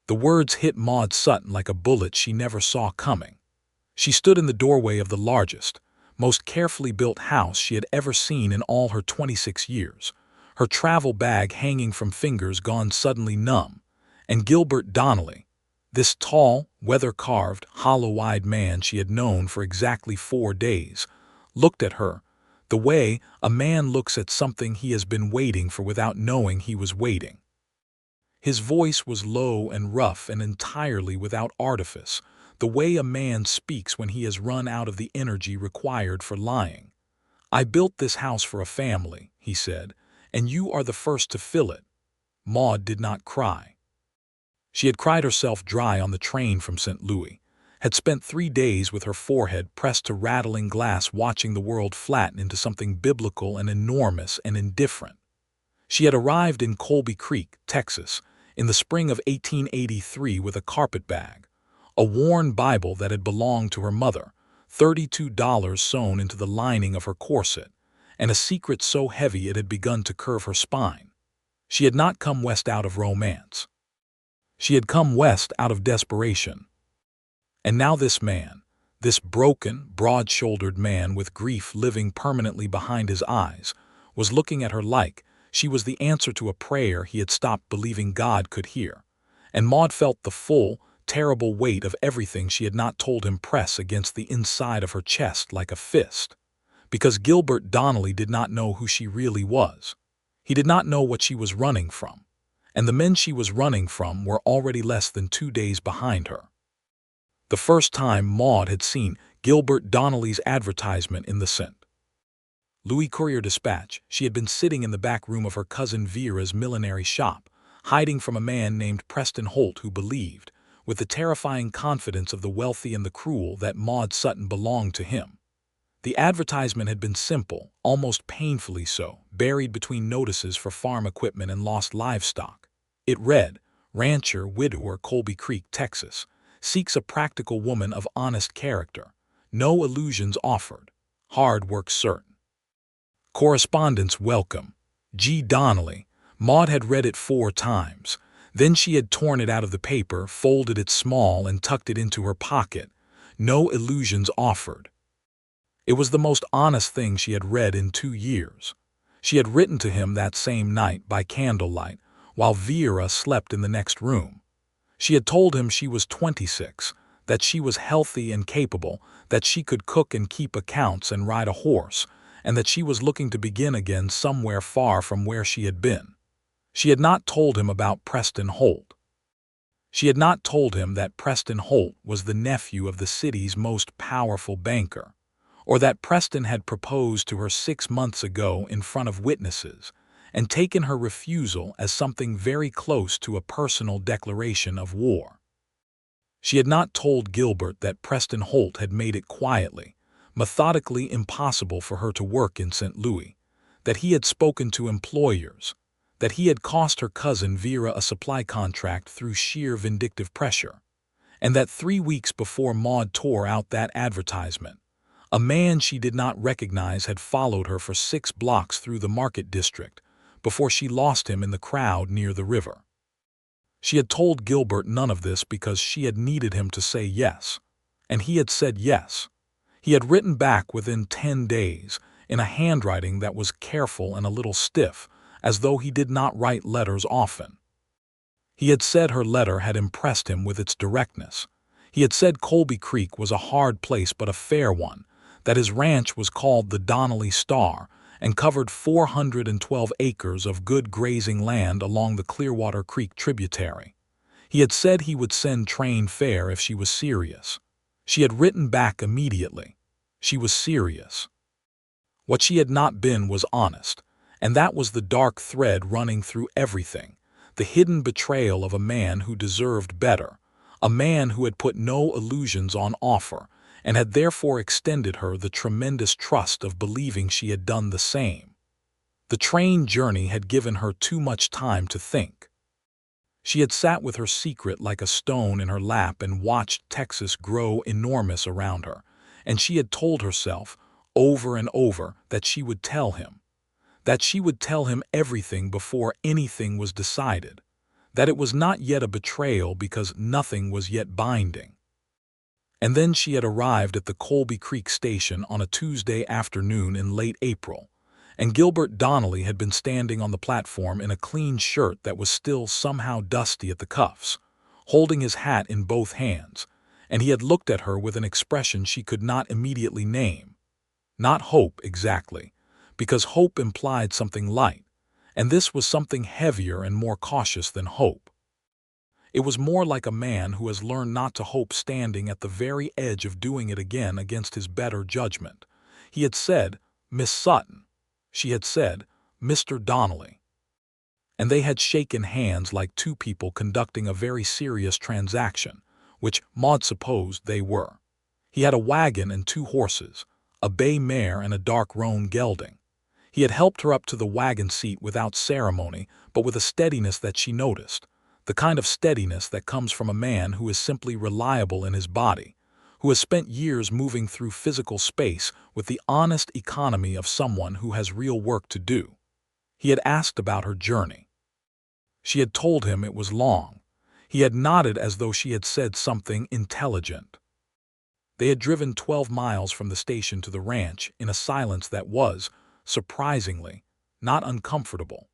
The words hit Maude Sutton like a bullet she never saw coming. She stood in the doorway of the largest, most carefully built house she had ever seen in all her 26 years, her travel bag hanging from fingers gone suddenly numb, and Gilbert Donnelly, this tall, weather-carved, hollow-eyed man she had known for exactly 4 days, looked at her the way a man looks at something he has been waiting for without knowing he was waiting. His voice was low and rough and entirely without artifice, the way a man speaks when he has run out of the energy required for lying. "I built this house for a family," he said, "and you are the first to fill it." Maude did not cry. She had cried herself dry on the train from St. Louis, had spent 3 days with her forehead pressed to rattling glass watching the world flatten into something biblical and enormous and indifferent. She had arrived in Colby Creek, Texas, in the spring of 1883 with a carpetbag, a worn Bible that had belonged to her mother, $32 sewn into the lining of her corset, and a secret so heavy it had begun to curve her spine. She had not come west out of romance. She had come west out of desperation. And now this man, this broken, broad-shouldered man with grief living permanently behind his eyes, was looking at her like she was the answer to a prayer he had stopped believing God could hear. And Maude felt the full, terrible weight of everything she had not told him press against the inside of her chest like a fist. Because Gilbert Donnelly did not know who she really was. He did not know what she was running from. And the men she was running from were already less than 2 days behind her. The first time Maude had seen Gilbert Donnelly's advertisement in the St. Louis Courier-Dispatch, she had been sitting in the back room of her cousin Vera's millinery shop, hiding from a man named Preston Holt who believed, with the terrifying confidence of the wealthy and the cruel, that Maude Sutton belonged to him. The advertisement had been simple, almost painfully so, buried between notices for farm equipment and lost livestock. It read, "Rancher, widower, Colby Creek, Texas, seeks a practical woman of honest character. No illusions offered. Hard work certain. Correspondence welcome. G. Donnelly." Maude had read it 4 times. Then she had torn it out of the paper, folded it small, and tucked it into her pocket. No illusions offered. It was the most honest thing she had read in 2 years. She had written to him that same night by candlelight, while Vera slept in the next room. She had told him she was 26, that she was healthy and capable, that she could cook and keep accounts and ride a horse, and that she was looking to begin again somewhere far from where she had been. She had not told him about Preston Holt. She had not told him that Preston Holt was the nephew of the city's most powerful banker, or that Preston had proposed to her 6 months ago in front of witnesses, and taken her refusal as something very close to a personal declaration of war. She had not told Gilbert that Preston Holt had made it quietly, methodically impossible for her to work in St. Louis, that he had spoken to employers, that he had cost her cousin Vera a supply contract through sheer vindictive pressure, and that 3 weeks before Maude tore out that advertisement, a man she did not recognize had followed her for 6 blocks through the market district before she lost him in the crowd near the river. She had told Gilbert none of this because she had needed him to say yes, and he had said yes. He had written back within 10 days in a handwriting that was careful and a little stiff, as though he did not write letters often. He had said her letter had impressed him with its directness. He had said Colby Creek was a hard place but a fair one, that his ranch was called the Donnelly Star and covered 412 acres of good grazing land along the Clearwater Creek tributary. He had said he would send train fare if she was serious. She had written back immediately. She was serious. What she had not been was honest, and that was the dark thread running through everything, the hidden betrayal of a man who deserved better, a man who had put no illusions on offer, and had therefore extended her the tremendous trust of believing she had done the same. The train journey had given her too much time to think. She had sat with her secret like a stone in her lap and watched Texas grow enormous around her, and she had told herself, over and over, that she would tell him. That she would tell him everything before anything was decided. that it was not yet a betrayal because nothing was yet binding. And then she had arrived at the Colby Creek station on a Tuesday afternoon in late April, and Gilbert Donnelly had been standing on the platform in a clean shirt that was still somehow dusty at the cuffs, holding his hat in both hands, and he had looked at her with an expression she could not immediately name. Not hope, exactly, because hope implied something light, and this was something heavier and more cautious than hope. It was more like a man who has learned not to hope, standing at the very edge of doing it again against his better judgment. He had said, "Miss Sutton." She had said, "Mr. Donnelly." And they had shaken hands like two people conducting a very serious transaction, which Maude supposed they were. He had a wagon and 2 horses, a bay mare and a dark roan gelding. He had helped her up to the wagon seat without ceremony, but with a steadiness that she noticed, the kind of steadiness that comes from a man who is simply reliable in his body, who has spent years moving through physical space with the honest economy of someone who has real work to do. He had asked about her journey. She had told him it was long. He had nodded as though she had said something intelligent. They had driven 12 miles from the station to the ranch in a silence that was, surprisingly, not uncomfortable.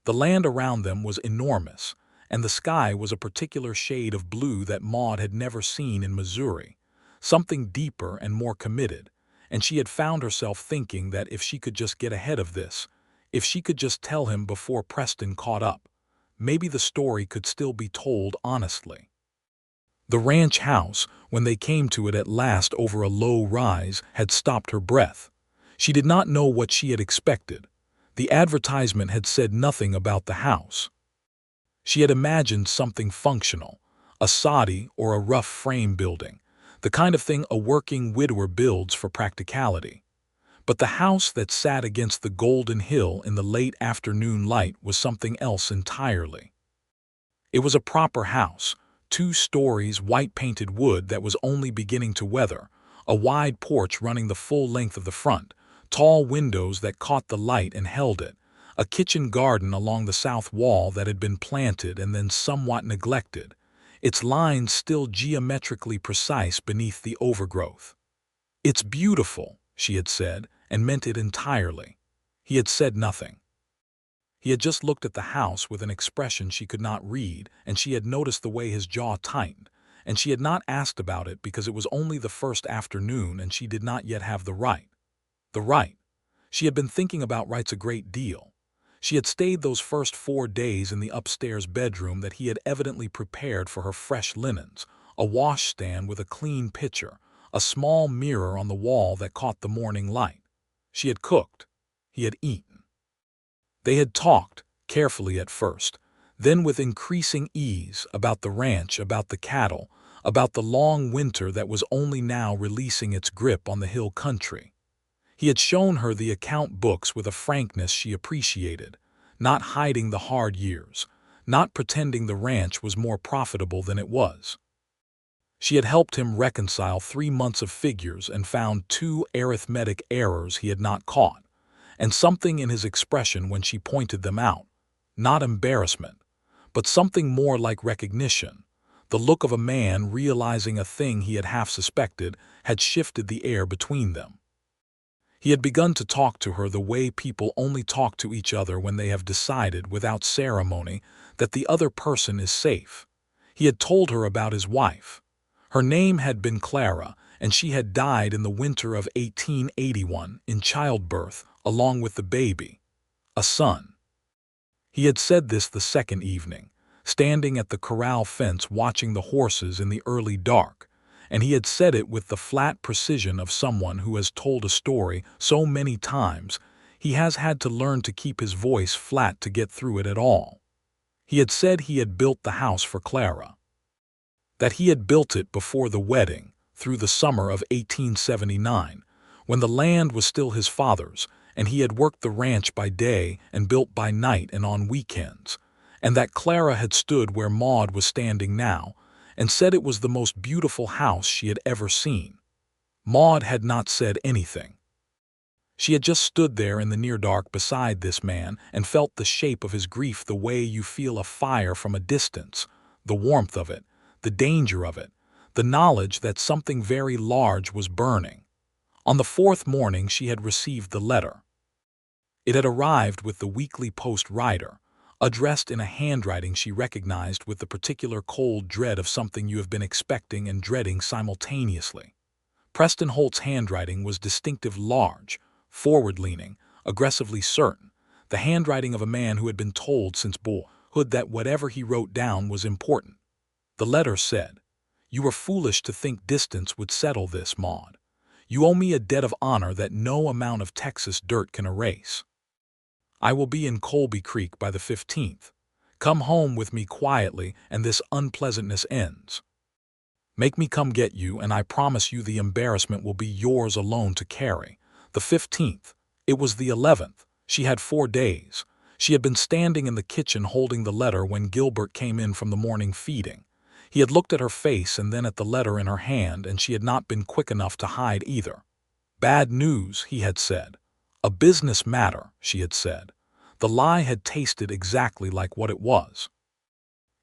The land around them was enormous, and the sky was a particular shade of blue that Maude had never seen in Missouri, something deeper and more committed, and she had found herself thinking that if she could just get ahead of this, if she could just tell him before Preston caught up, maybe the story could still be told honestly. The ranch house, when they came to it at last over a low rise, had stopped her breath. She did not know what she had expected. The advertisement had said nothing about the house. She had imagined something functional, a soddy or a rough frame building, the kind of thing a working widower builds for practicality. But the house that sat against the golden hill in the late afternoon light was something else entirely. It was a proper house, 2 stories, white-painted wood that was only beginning to weather, a wide porch running the full length of the front, tall windows that caught the light and held it, a kitchen garden along the south wall that had been planted and then somewhat neglected, its lines still geometrically precise beneath the overgrowth. "It's beautiful," she had said, and meant it entirely. He had said nothing. He had just looked at the house with an expression she could not read, and she had noticed the way his jaw tightened, and she had not asked about it because it was only the first afternoon and she did not yet have the right. The right. She had been thinking about rights a great deal. She had stayed those first 4 days in the upstairs bedroom that he had evidently prepared for her fresh linens, a washstand with a clean pitcher, a small mirror on the wall that caught the morning light. She had cooked. He had eaten. They had talked, carefully at first, then with increasing ease, about the ranch, about the cattle, about the long winter that was only now releasing its grip on the hill country. He had shown her the account books with a frankness she appreciated, not hiding the hard years, not pretending the ranch was more profitable than it was. She had helped him reconcile 3 months of figures and found 2 arithmetic errors he had not caught, and something in his expression when she pointed them out, not embarrassment, but something more like recognition, the look of a man realizing a thing he had half suspected, had shifted the air between them. He had begun to talk to her the way people only talk to each other when they have decided, without ceremony, that the other person is safe. He had told her about his wife. Her name had been Clara, and she had died in the winter of 1881 in childbirth, along with the baby, a son. He had said this the second evening, standing at the corral fence watching the horses in the early dark, and he had said it with the flat precision of someone who has told a story so many times he has had to learn to keep his voice flat to get through it at all. He had said he had built the house for Clara, that he had built it before the wedding, through the summer of 1879, when the land was still his father's, and he had worked the ranch by day and built by night and on weekends, and that Clara had stood where Maude was standing now, and said it was the most beautiful house she had ever seen. Maude had not said anything. She had just stood there in the near dark beside this man and felt the shape of his grief the way you feel a fire from a distance, the warmth of it, the danger of it, the knowledge that something very large was burning. On the fourth morning she had received the letter. It had arrived with the weekly post rider, addressed in a handwriting she recognized with the particular cold dread of something you have been expecting and dreading simultaneously. Preston Holt's handwriting was distinctive, large, forward-leaning, aggressively certain, the handwriting of a man who had been told since boyhood that whatever he wrote down was important. The letter said, "You were foolish to think distance would settle this, Maude. You owe me a debt of honor that no amount of Texas dirt can erase. I will be in Colby Creek by the 15th. Come home with me quietly and this unpleasantness ends. Make me come get you, and I promise you the embarrassment will be yours alone to carry." The 15th. It was the 11th. She had 4 days. She had been standing in the kitchen holding the letter when Gilbert came in from the morning feeding. He had looked at her face and then at the letter in her hand, and she had not been quick enough to hide either. "Bad news," he had said. "A business matter," she had said. The lie had tasted exactly like what it was.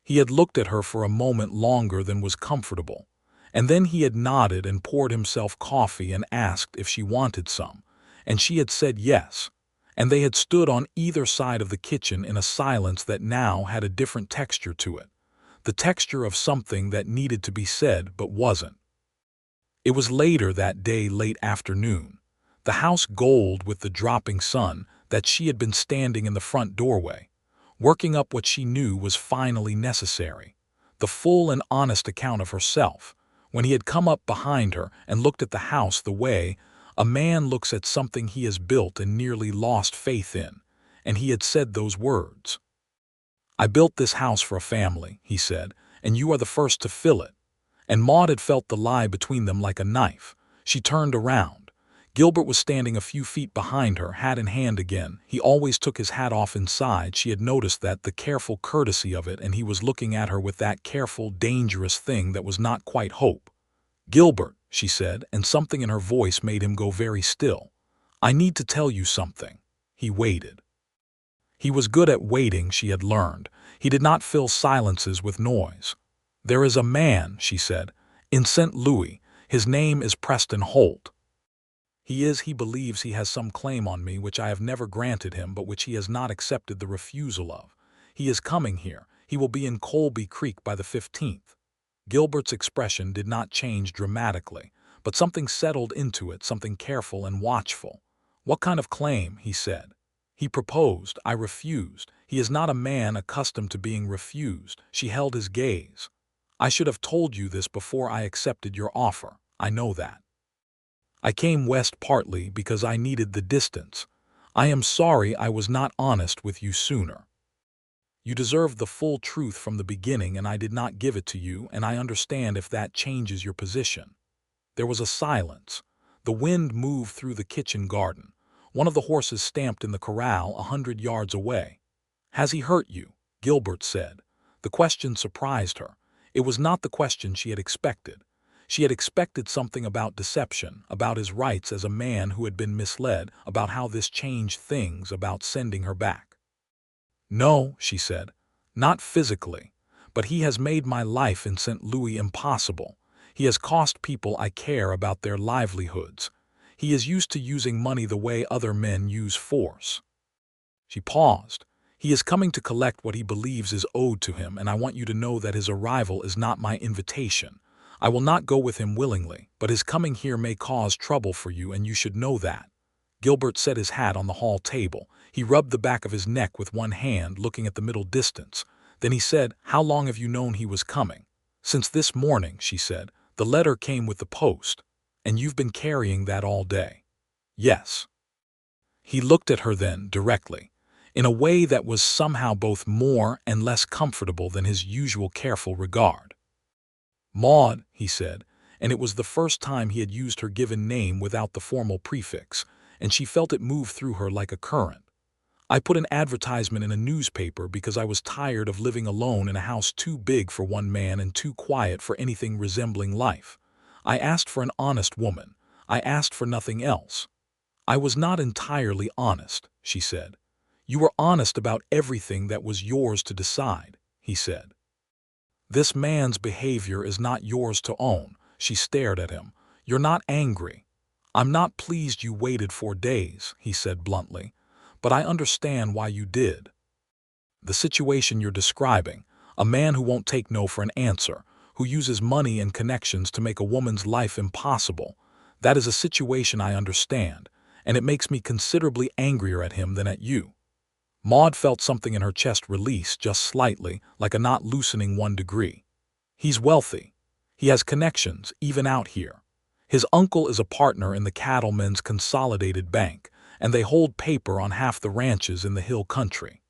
He had looked at her for a moment longer than was comfortable, and then he had nodded and poured himself coffee and asked if she wanted some, and she had said yes, and they had stood on either side of the kitchen in a silence that now had a different texture to it, the texture of something that needed to be said but wasn't. It was later that day, late afternoon, the house gold with the dropping sun, that she had been standing in the front doorway, working up what she knew was finally necessary, the full and honest account of herself, when he had come up behind her and looked at the house the way a man looks at something he has built and nearly lost faith in, and he had said those words. "I built this house for a family," he said, "and you are the first to fill it." And Maude had felt the lie between them like a knife. She turned around. Gilbert was standing a few feet behind her, hat in hand again. He always took his hat off inside. She had noticed that, the careful courtesy of it, and he was looking at her with that careful, dangerous thing that was not quite hope. "Gilbert," she said, and something in her voice made him go very still. "I need to tell you something." He waited. He was good at waiting, she had learned. He did not fill silences with noise. "There is a man," she said, "in St. Louis. His name is Preston Holt. He believes he has some claim on me which I have never granted him, but which he has not accepted the refusal of. He is coming here. He will be in Colby Creek by the 15th. Gilbert's expression did not change dramatically, but something settled into it, something careful and watchful. "What kind of claim?" he said. "He proposed. I refused. He is not a man accustomed to being refused." She held his gaze. "I should have told you this before I accepted your offer. I know that. I came west partly because I needed the distance. I am sorry I was not honest with you sooner. You deserved the full truth from the beginning, and I did not give it to you, and I understand if that changes your position." There was a silence. The wind moved through the kitchen garden. One of the horses stamped in the corral 100 yards away. "Has he hurt you?" Gilbert said. The question surprised her. It was not the question she had expected. She had expected something about deception, about his rights as a man who had been misled, about how this changed things, about sending her back. "No," she said, "not physically, but he has made my life in St. Louis impossible. He has cost people I care about their livelihoods. He is used to using money the way other men use force." She paused. "He is coming to collect what he believes is owed to him, and I want you to know that his arrival is not my invitation. I will not go with him willingly, but his coming here may cause trouble for you, and you should know that." Gilbert set his hat on the hall table. He rubbed the back of his neck with one hand, looking at the middle distance. Then he said, "How long have you known he was coming?" "Since this morning," she said. "The letter came with the post." "And you've been carrying that all day?" "Yes." He looked at her then, directly, in a way that was somehow both more and less comfortable than his usual careful regard. "Maude," he said, and it was the first time he had used her given name without the formal prefix, and she felt it move through her like a current. "I put an advertisement in a newspaper because I was tired of living alone in a house too big for one man and too quiet for anything resembling life. I asked for an honest woman. I asked for nothing else. "I was not entirely honest," she said. "You were honest about everything that was yours to decide," he said. "This man's behavior is not yours to own." She stared at him. "You're not angry." "I'm not pleased you waited 4 days," he said bluntly, "but I understand why you did. The situation you're describing, a man who won't take no for an answer, who uses money and connections to make a woman's life impossible, that is a situation I understand, and it makes me considerably angrier at him than at you." Maude felt something in her chest release just slightly, like a knot loosening 1 degree. "He's wealthy. He has connections, even out here. His uncle is a partner in the Cattlemen's Consolidated Bank, and they hold paper on half the ranches in the hill country."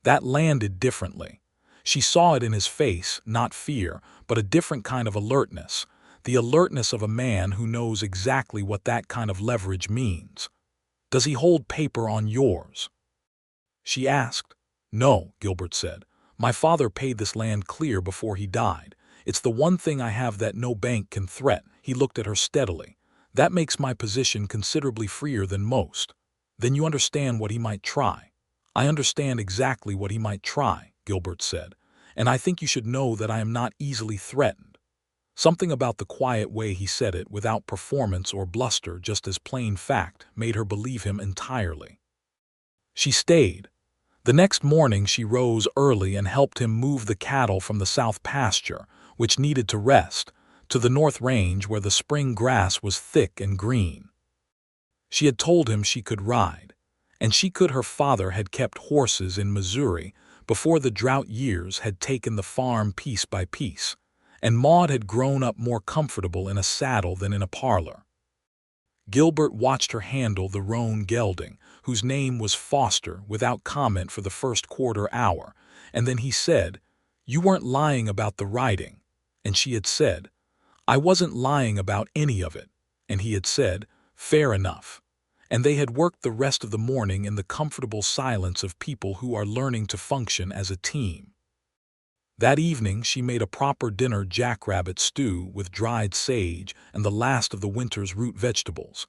That landed differently. She saw it in his face, not fear, but a different kind of alertness, the alertness of a man who knows exactly what that kind of leverage means. "Does he hold paper on yours?" she asked. "No," Gilbert said. "My father paid this land clear before he died. It's the one thing I have that no bank can threaten." He looked at her steadily. "That makes my position considerably freer than most." "Then you understand what he might try." "I understand exactly what he might try," Gilbert said, "and I think you should know that I am not easily threatened." Something about the quiet way he said it, without performance or bluster, just as plain fact, made her believe him entirely. She stayed. The next morning she rose early and helped him move the cattle from the south pasture, which needed to rest, to the north range where the spring grass was thick and green. She had told him she could ride, and she could. Her father had kept horses in Missouri before the drought years had taken the farm piece by piece, and Maude had grown up more comfortable in a saddle than in a parlor. Gilbert watched her handle the roan gelding, whose name was Foster, without comment for the first quarter hour, and then he said, "You weren't lying about the riding," and she had said, "I wasn't lying about any of it," and he had said, "Fair enough." And they had worked the rest of the morning in the comfortable silence of people who are learning to function as a team. That evening she made a proper dinner: jackrabbit stew with dried sage and the last of the winter's root vegetables.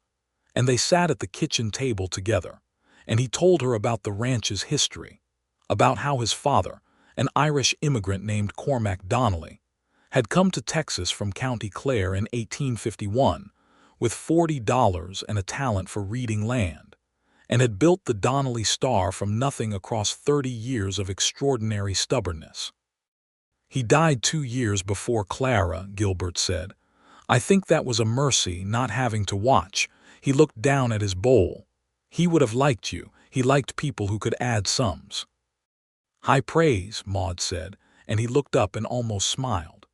And they sat at the kitchen table together, and he told her about the ranch's history, about how his father, an Irish immigrant named Cormac Donnelly, had come to Texas from County Clare in 1851 with $40 and a talent for reading land, and had built the Donnelly Star from nothing across 30 years of extraordinary stubbornness. "He died 2 years before Clara," Gilbert said. "I think that was a mercy, not having to watch." He looked down at his bowl. "He would have liked you. He liked people who could add sums." "High praise," Maude said, and he looked up and almost smiled.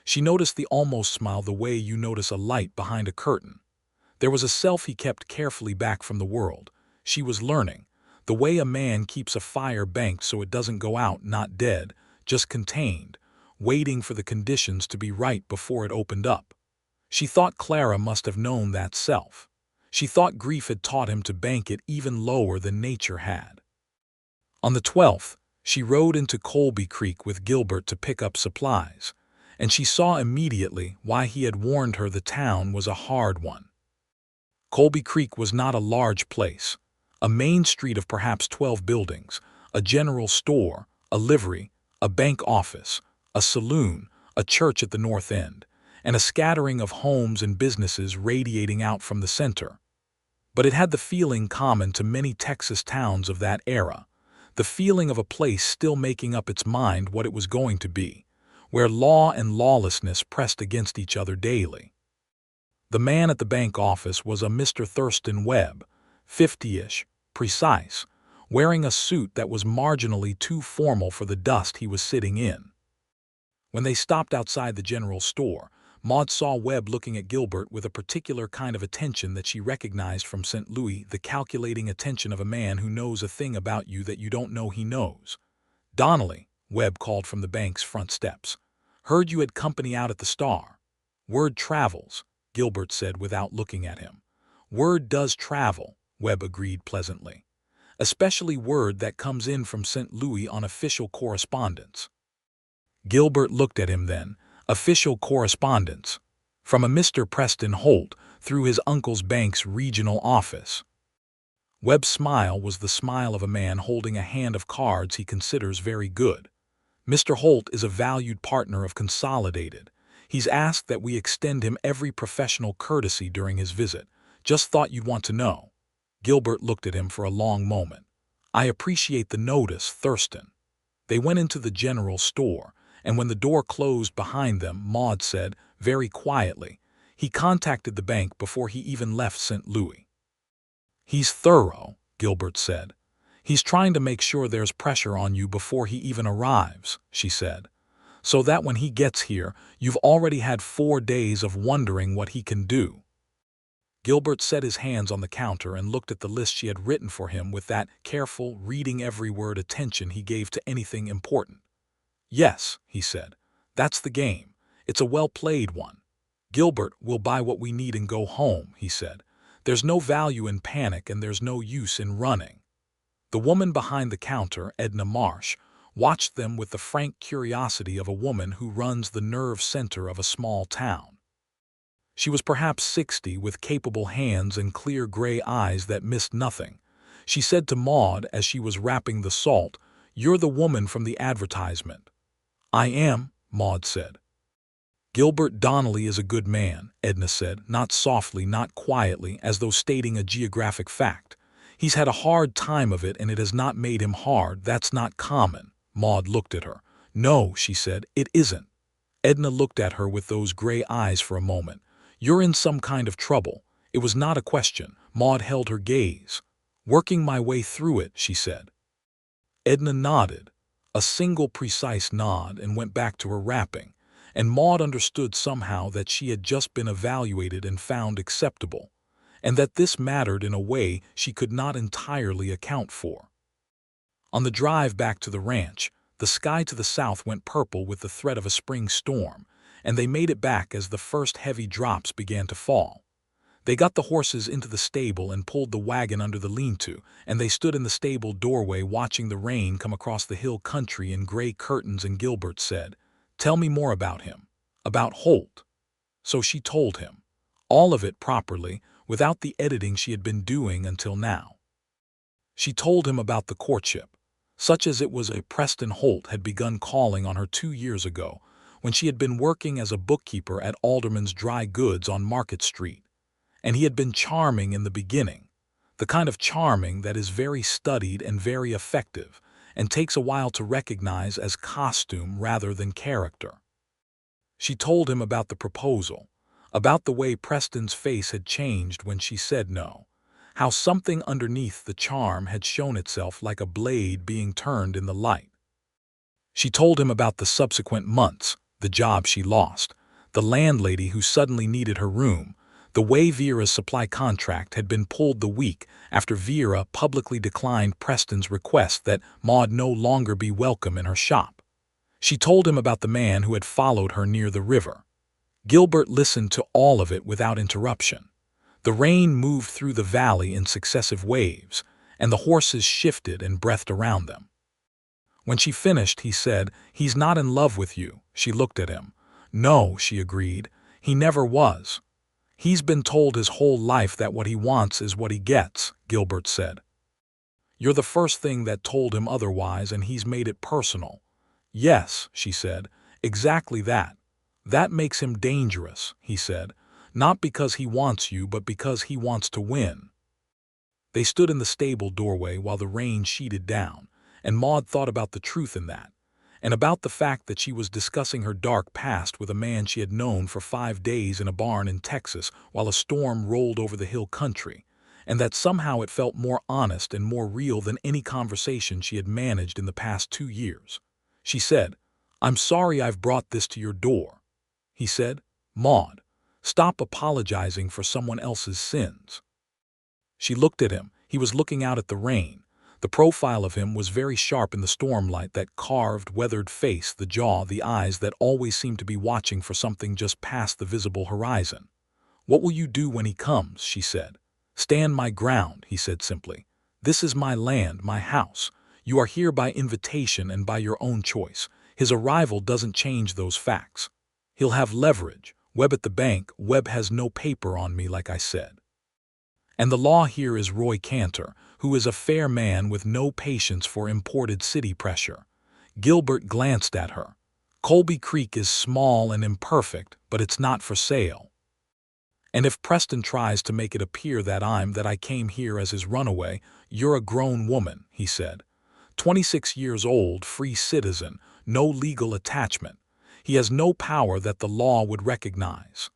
She noticed the almost smile the way you notice a light behind a curtain. There was a self he kept carefully back from the world. She was learning, the way a man keeps a fire banked so it doesn't go out, not dead, just contained, waiting for the conditions to be right before it opened up. She thought Clara must have known that self. She thought grief had taught him to bank it even lower than nature had. On the 12th, she rode into Colby Creek with Gilbert to pick up supplies, and she saw immediately why he had warned her the town was a hard one. Colby Creek was not a large place, a main street of perhaps 12 buildings, a general store, a livery, a bank office, a saloon, a church at the north end, and a scattering of homes and businesses radiating out from the center. But it had the feeling common to many Texas towns of that era, the feeling of a place still making up its mind what it was going to be, where law and lawlessness pressed against each other daily. The man at the bank office was a Mr. Thurston Webb, 50-ish, precise, wearing a suit that was marginally too formal for the dust he was sitting in. When they stopped outside the general store, Maude saw Webb looking at Gilbert with a particular kind of attention that she recognized from St. Louis, the calculating attention of a man who knows a thing about you that you don't know he knows. "Donnelly," Webb called from the bank's front steps. "Heard you had company out at the Star." "Word travels," Gilbert said without looking at him. "Word does travel," Webb agreed pleasantly. "Especially word that comes in from St. Louis on official correspondence." Gilbert looked at him then. "Official correspondence? From a Mr. Preston Holt, through his uncle's bank's regional office. Webb's smile was the smile of a man holding a hand of cards he considers very good. Mr. Holt is a valued partner of Consolidated. He's asked that we extend him every professional courtesy during his visit. Just thought you'd want to know. Gilbert looked at him for a long moment. I appreciate the notice, Thurston. They went into the general store, and when the door closed behind them, Maude said, very quietly, he contacted the bank before he even left St. Louis. He's thorough, Gilbert said. He's trying to make sure there's pressure on you before he even arrives, she said, so that when he gets here, you've already had 4 days of wondering what he can do. Gilbert set his hands on the counter and looked at the list she had written for him with that careful, reading every word attention he gave to anything important. Yes, he said, that's the game. It's a well-played one. Gilbert will buy what we need and go home, he said. There's no value in panic and there's no use in running. The woman behind the counter, Edna Marsh, watched them with the frank curiosity of a woman who runs the nerve center of a small town. She was perhaps 60, with capable hands and clear gray eyes that missed nothing. She said to Maude as she was wrapping the salt, "You're the woman from the advertisement." "I am," Maude said. "Gilbert Donnelly is a good man," Edna said, not softly, not quietly, as though stating a geographic fact. "He's had a hard time of it and it has not made him hard. That's not common." Maude looked at her. "No," she said, "it isn't." Edna looked at her with those gray eyes for a moment. "You're in some kind of trouble." It was not a question. Maude held her gaze. "Working my way through it," she said. Edna nodded, a single precise nod, and went back to her wrapping, and Maude understood somehow that she had just been evaluated and found acceptable, and that this mattered in a way she could not entirely account for. On the drive back to the ranch, the sky to the south went purple with the threat of a spring storm, and they made it back as the first heavy drops began to fall. They got the horses into the stable and pulled the wagon under the lean-to, and they stood in the stable doorway watching the rain come across the hill country in gray curtains, and Gilbert said, "Tell me more about him, about Holt." So she told him, all of it properly, without the editing she had been doing until now. She told him about the courtship, such as it was. Preston Holt had begun calling on her 2 years ago, when she had been working as a bookkeeper at Alderman's Dry Goods on Market Street. And he had been charming in the beginning, the kind of charming that is very studied and very effective, and takes a while to recognize as costume rather than character. She told him about the proposal, about the way Preston's face had changed when she said no, how something underneath the charm had shown itself like a blade being turned in the light. She told him about the subsequent months, the job she lost, the landlady who suddenly needed her room, the way Vera's supply contract had been pulled the week after Vera publicly declined Preston's request that Maude no longer be welcome in her shop. She told him about the man who had followed her near the river. Gilbert listened to all of it without interruption. The rain moved through the valley in successive waves, and the horses shifted and breathed around them. When she finished, he said, "He's not in love with you." She looked at him. "No," she agreed. "He never was." "He's been told his whole life that what he wants is what he gets," Gilbert said. "You're the first thing that told him otherwise, and he's made it personal." "Yes," she said, "exactly that. That makes him dangerous," he said, "not because he wants you, but because he wants to win." They stood in the stable doorway while the rain sheeted down, and Maude thought about the truth in that, and about the fact that she was discussing her dark past with a man she had known for 5 days in a barn in Texas while a storm rolled over the hill country, and that somehow it felt more honest and more real than any conversation she had managed in the past 2 years. She said, "I'm sorry I've brought this to your door." He said, "Maude, stop apologizing for someone else's sins." She looked at him. He was looking out at the rain. The profile of him was very sharp in the stormlight, that carved, weathered face, the jaw, the eyes that always seemed to be watching for something just past the visible horizon. "What will you do when he comes?" she said. "Stand my ground," he said simply. "This is my land, my house. You are here by invitation and by your own choice. His arrival doesn't change those facts. He'll have leverage. Webb at the bank. Webb has no paper on me, like I said. And the law here is Roy Cantor, who is a fair man with no patience for imported city pressure. Gilbert glanced at her. Colby Creek is small and imperfect, but it's not for sale. And if Preston tries to make it appear that I came here as his runaway, you're a grown woman, he said. 26 years old, free citizen, no legal attachment. He has no power that the law would recognize.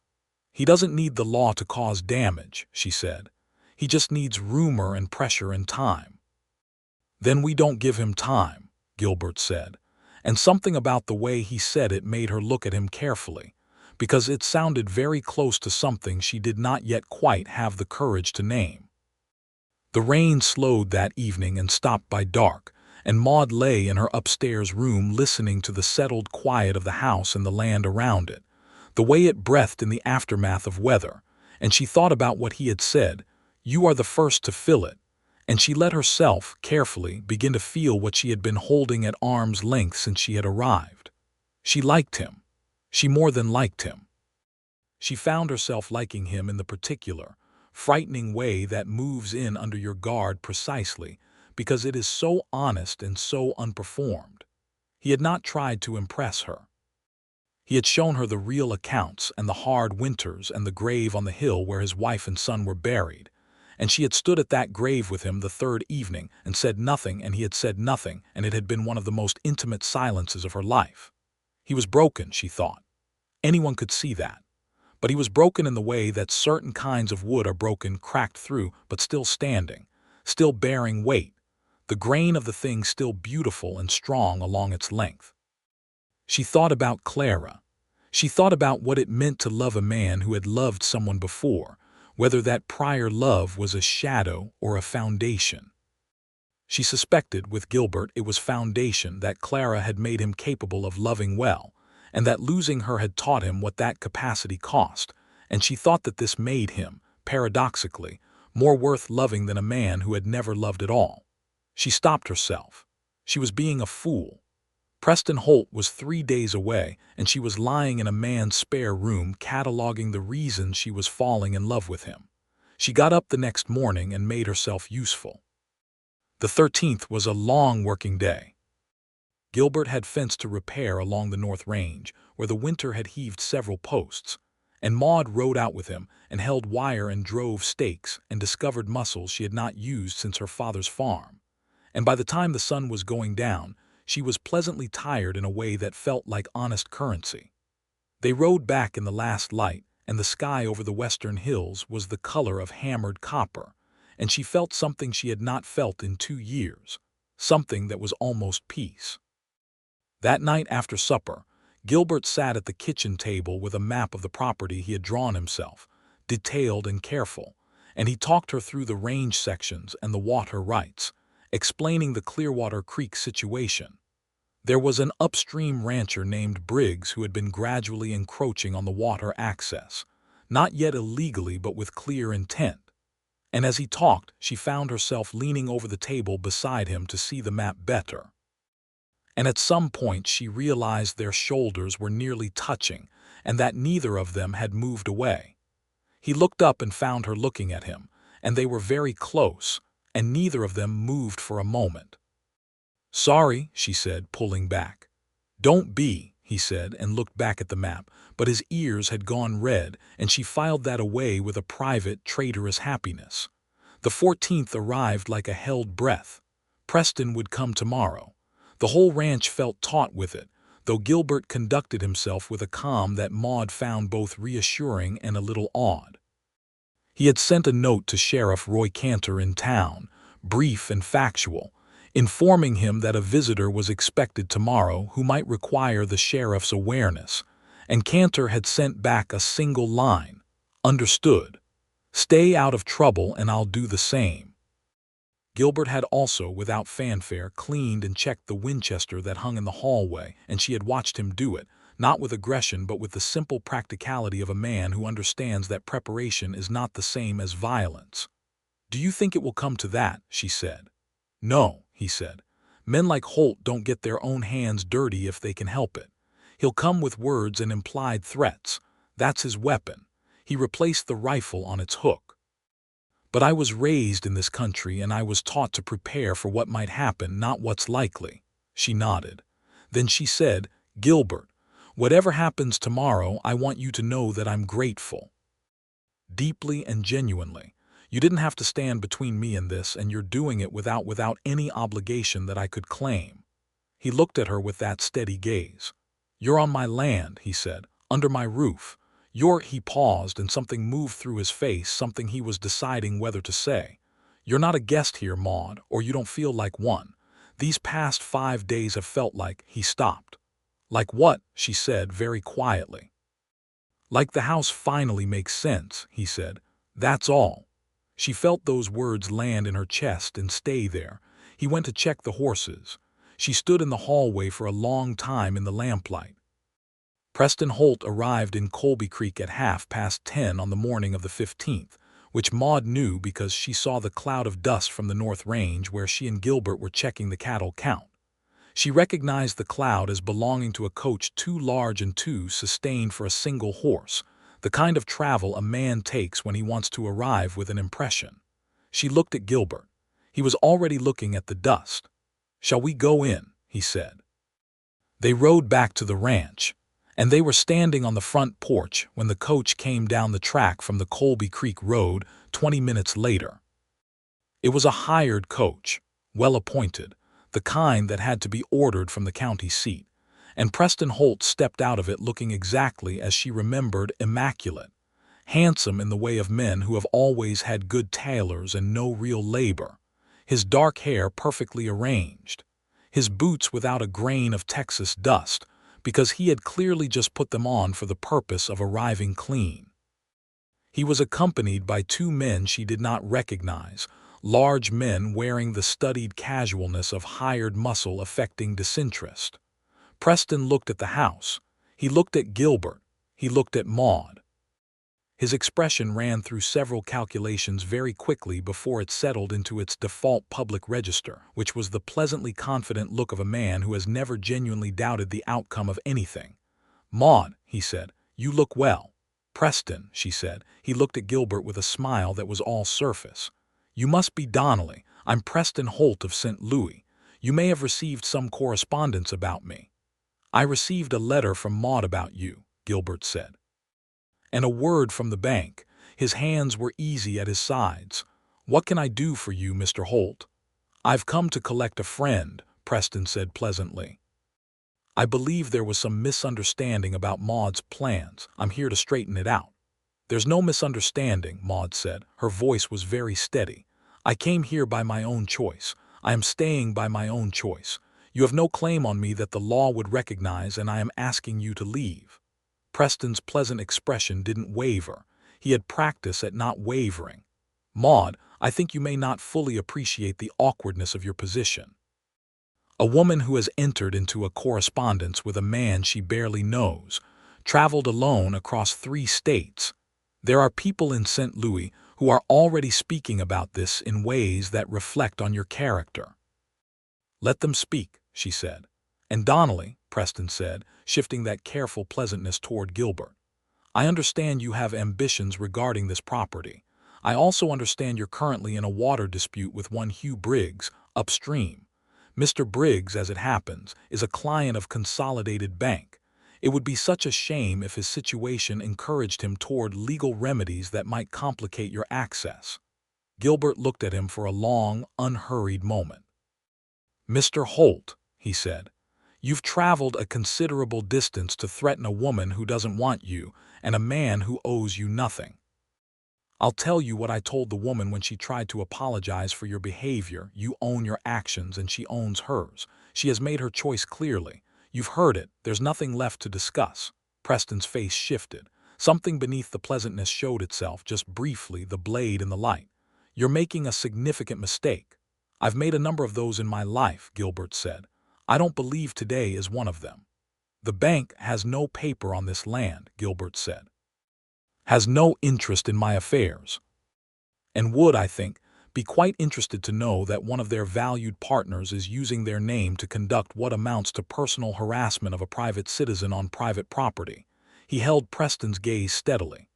He doesn't need the law to cause damage, she said. He just needs rumor and pressure and time. Then we don't give him time, Gilbert said. And something about the way he said it made her look at him carefully, because it sounded very close to something she did not yet quite have the courage to name. The rain slowed that evening and stopped by dark, and Maude lay in her upstairs room listening to the settled quiet of the house and the land around it, the way it breathed in the aftermath of weather, and she thought about what he had said, "You are the first to fill it," and she let herself, carefully, begin to feel what she had been holding at arm's length since she had arrived. She liked him. She more than liked him. She found herself liking him in the particular, frightening way that moves in under your guard precisely because it is so honest and so unperformed. He had not tried to impress her. He had shown her the real accounts and the hard winters and the grave on the hill where his wife and son were buried, and she had stood at that grave with him the third evening and said nothing, and he had said nothing, and it had been one of the most intimate silences of her life. He was broken, she thought. Anyone could see that. But he was broken in the way that certain kinds of wood are broken, cracked through, but still standing, still bearing weight, the grain of the thing still beautiful and strong along its length. She thought about Clara. She thought about what it meant to love a man who had loved someone before, whether that prior love was a shadow or a foundation. She suspected, with Gilbert, it was foundation, that Clara had made him capable of loving well, and that losing her had taught him what that capacity cost, and she thought that this made him, paradoxically, more worth loving than a man who had never loved at all. She stopped herself. She was being a fool. Preston Holt was 3 days away, and she was lying in a man's spare room cataloging the reasons she was falling in love with him. She got up the next morning and made herself useful. The 13th was a long working day. Gilbert had fence to repair along the North Range, where the winter had heaved several posts, and Maude rode out with him and held wire and drove stakes and discovered muscles she had not used since her father's farm. And by the time the sun was going down, she was pleasantly tired in a way that felt like honest currency. They rode back in the last light, and the sky over the western hills was the color of hammered copper, and she felt something she had not felt in 2 years, something that was almost peace. That night after supper, Gilbert sat at the kitchen table with a map of the property he had drawn himself, detailed and careful, and he talked her through the range sections and the water rights, explaining the Clearwater Creek situation. There was an upstream rancher named Briggs who had been gradually encroaching on the water access, not yet illegally but with clear intent. And as he talked, she found herself leaning over the table beside him to see the map better. And at some point she realized their shoulders were nearly touching and that neither of them had moved away. He looked up and found her looking at him, and they were very close, and neither of them moved for a moment. "Sorry," she said, pulling back. "Don't be," he said, and looked back at the map, but his ears had gone red, and she filed that away with a private, traitorous happiness. The 14th arrived like a held breath. Preston would come tomorrow. The whole ranch felt taut with it, though Gilbert conducted himself with a calm that Maude found both reassuring and a little awed. He had sent a note to Sheriff Roy Cantor in town, brief and factual, informing him that a visitor was expected tomorrow who might require the sheriff's awareness, and Cantor had sent back a single line, "Understood. Stay out of trouble and I'll do the same." Gilbert had also, without fanfare, cleaned and checked the Winchester that hung in the hallway, and she had watched him do it, not with aggression but with the simple practicality of a man who understands that preparation is not the same as violence. "Do you think it will come to that?" she said. "No," he said. "Men like Holt don't get their own hands dirty if they can help it. He'll come with words and implied threats. That's his weapon. He replaced the rifle on its hook. But I was raised in this country and I was taught to prepare for what might happen, not what's likely. She nodded. Then she said, Gilbert, whatever happens tomorrow, I want you to know that I'm grateful. Deeply and genuinely. You didn't have to stand between me and this, and you're doing it without any obligation that I could claim. He looked at her with that steady gaze. You're on my land, he said, under my roof. He paused and something moved through his face, something he was deciding whether to say. You're not a guest here, Maude, or you don't feel like one. These past 5 days have felt like, he stopped. Like what? She said very quietly. Like the house finally makes sense, he said. That's all. She felt those words land in her chest and stay there. He went to check the horses. She stood in the hallway for a long time in the lamplight. Preston Holt arrived in Colby Creek at 10:30 on the morning of the 15th, which Maude knew because she saw the cloud of dust from the North Range where she and Gilbert were checking the cattle count. She recognized the cloud as belonging to a coach too large and too sustained for a single horse, the kind of travel a man takes when he wants to arrive with an impression. She looked at Gilbert. He was already looking at the dust. Shall we go in? He said. They rode back to the ranch, and they were standing on the front porch when the coach came down the track from the Colby Creek Road 20 minutes later. It was a hired coach, well appointed, the kind that had to be ordered from the county seat, and Preston Holt stepped out of it looking exactly as she remembered, immaculate, handsome in the way of men who have always had good tailors and no real labor, his dark hair perfectly arranged, his boots without a grain of Texas dust, because he had clearly just put them on for the purpose of arriving clean. He was accompanied by 2 men she did not recognize, large men wearing the studied casualness of hired muscle affecting disinterest. Preston looked at the house. He looked at Gilbert. He looked at Maude. His expression ran through several calculations very quickly before it settled into its default public register, which was the pleasantly confident look of a man who has never genuinely doubted the outcome of anything. Maude, he said, you look well. Preston, she said. He looked at Gilbert with a smile that was all surface. You must be Donnelly. I'm Preston Holt of St. Louis. You may have received some correspondence about me. I received a letter from Maude about you, Gilbert said. And a word from the bank. His hands were easy at his sides. What can I do for you, Mr. Holt? I've come to collect a friend, Preston said pleasantly. I believe there was some misunderstanding about Maude's plans. I'm here to straighten it out. There's no misunderstanding, Maude said. Her voice was very steady. I came here by my own choice. I am staying by my own choice. You have no claim on me that the law would recognize, and I am asking you to leave. Preston's pleasant expression didn't waver. He had practice at not wavering. Maude, I think you may not fully appreciate the awkwardness of your position. A woman who has entered into a correspondence with a man she barely knows, traveled alone across 3 states. There are people in St. Louis who are already speaking about this in ways that reflect on your character. Let them speak, she said. And Donnelly, Preston said, shifting that careful pleasantness toward Gilbert. I understand you have ambitions regarding this property. I also understand you're currently in a water dispute with one Hugh Briggs, upstream. Mr. Briggs, as it happens, is a client of Consolidated Bank. It would be such a shame if his situation encouraged him toward legal remedies that might complicate your access. Gilbert looked at him for a long, unhurried moment. Mr. Holt, he said, you've traveled a considerable distance to threaten a woman who doesn't want you and a man who owes you nothing. I'll tell you what I told the woman when she tried to apologize for your behavior. You own your actions and she owns hers. She has made her choice clearly. You've heard it. There's nothing left to discuss. Preston's face shifted. Something beneath the pleasantness showed itself, just briefly, the blade in the light. You're making a significant mistake. I've made a number of those in my life, Gilbert said. I don't believe today is one of them. The bank has no paper on this land, Gilbert said. Has no interest in my affairs. And would, I think, be quite interested to know that one of their valued partners is using their name to conduct what amounts to personal harassment of a private citizen on private property. He held Preston's gaze steadily.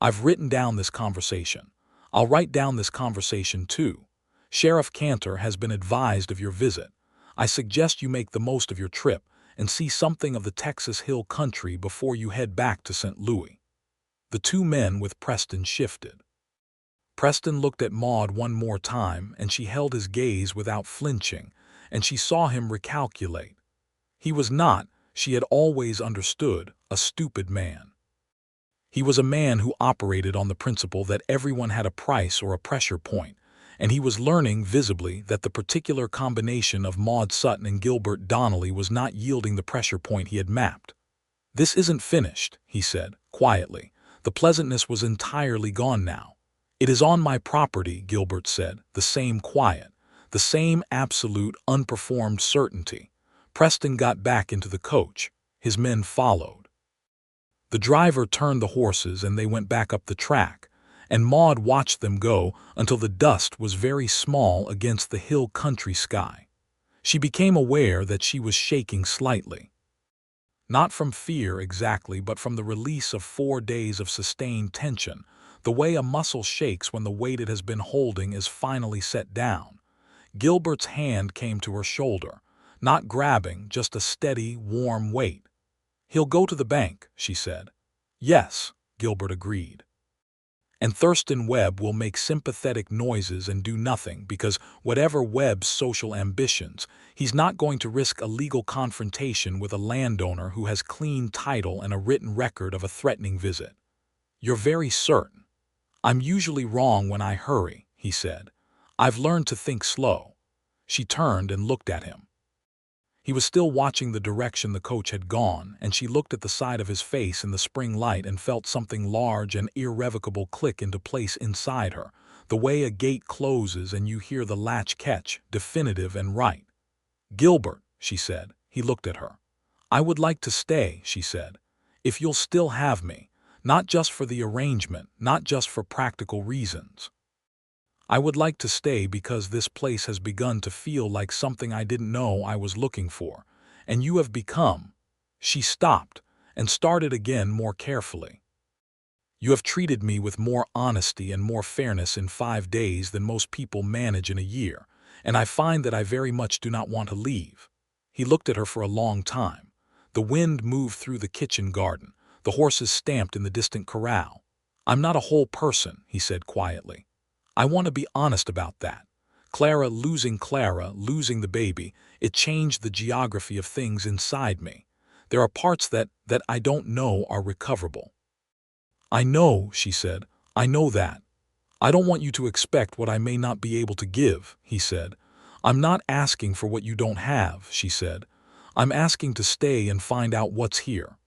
"I've written down this conversation. I'll write down this conversation too. Sheriff Cantor has been advised of your visit. I suggest you make the most of your trip and see something of the Texas Hill Country before you head back to St. Louis." The two men with Preston shifted. Preston looked at Maude one more time, and she held his gaze without flinching, and she saw him recalculate. He was not, she had always understood, a stupid man. He was a man who operated on the principle that everyone had a price or a pressure point, and he was learning visibly that the particular combination of Maude Sutton and Gilbert Donnelly was not yielding the pressure point he had mapped. "This isn't finished," he said, quietly. The pleasantness was entirely gone now. "It is on my property," Gilbert said, the same quiet, the same absolute, unperformed certainty. Preston got back into the coach. His men followed. The driver turned the horses and they went back up the track, and Maude watched them go until the dust was very small against the hill country sky. She became aware that she was shaking slightly. Not from fear exactly, but from the release of 4 days of sustained tension, the way a muscle shakes when the weight it has been holding is finally set down. Gilbert's hand came to her shoulder, not grabbing, just a steady, warm weight. "He'll go to the bank," she said. "Yes," Gilbert agreed. "And Thurston Webb will make sympathetic noises and do nothing because whatever Webb's social ambitions, he's not going to risk a legal confrontation with a landowner who has clean title and a written record of a threatening visit." "You're very certain." "I'm usually wrong when I hurry," he said. "I've learned to think slow." She turned and looked at him. He was still watching the direction the coach had gone, and she looked at the side of his face in the spring light and felt something large and irrevocable click into place inside her, the way a gate closes and you hear the latch catch, definitive and right. "Gilbert," she said. He looked at her. "I would like to stay," she said, "if you'll still have me, not just for the arrangement, not just for practical reasons. I would like to stay because this place has begun to feel like something I didn't know I was looking for, and you have become—" She stopped and started again more carefully. "You have treated me with more honesty and more fairness in 5 days than most people manage in a year, and I find that I very much do not want to leave." He looked at her for a long time. The wind moved through the kitchen garden. The horses stamped in the distant corral. "I'm not a whole person," he said quietly. "I want to be honest about that. Clara, losing the baby, it changed the geography of things inside me. There are parts that I don't know are recoverable." "I know," she said. "I know that. I don't want you to expect what I may not be able to give," he said. "I'm not asking for what you don't have," she said. "I'm asking to stay and find out what's here."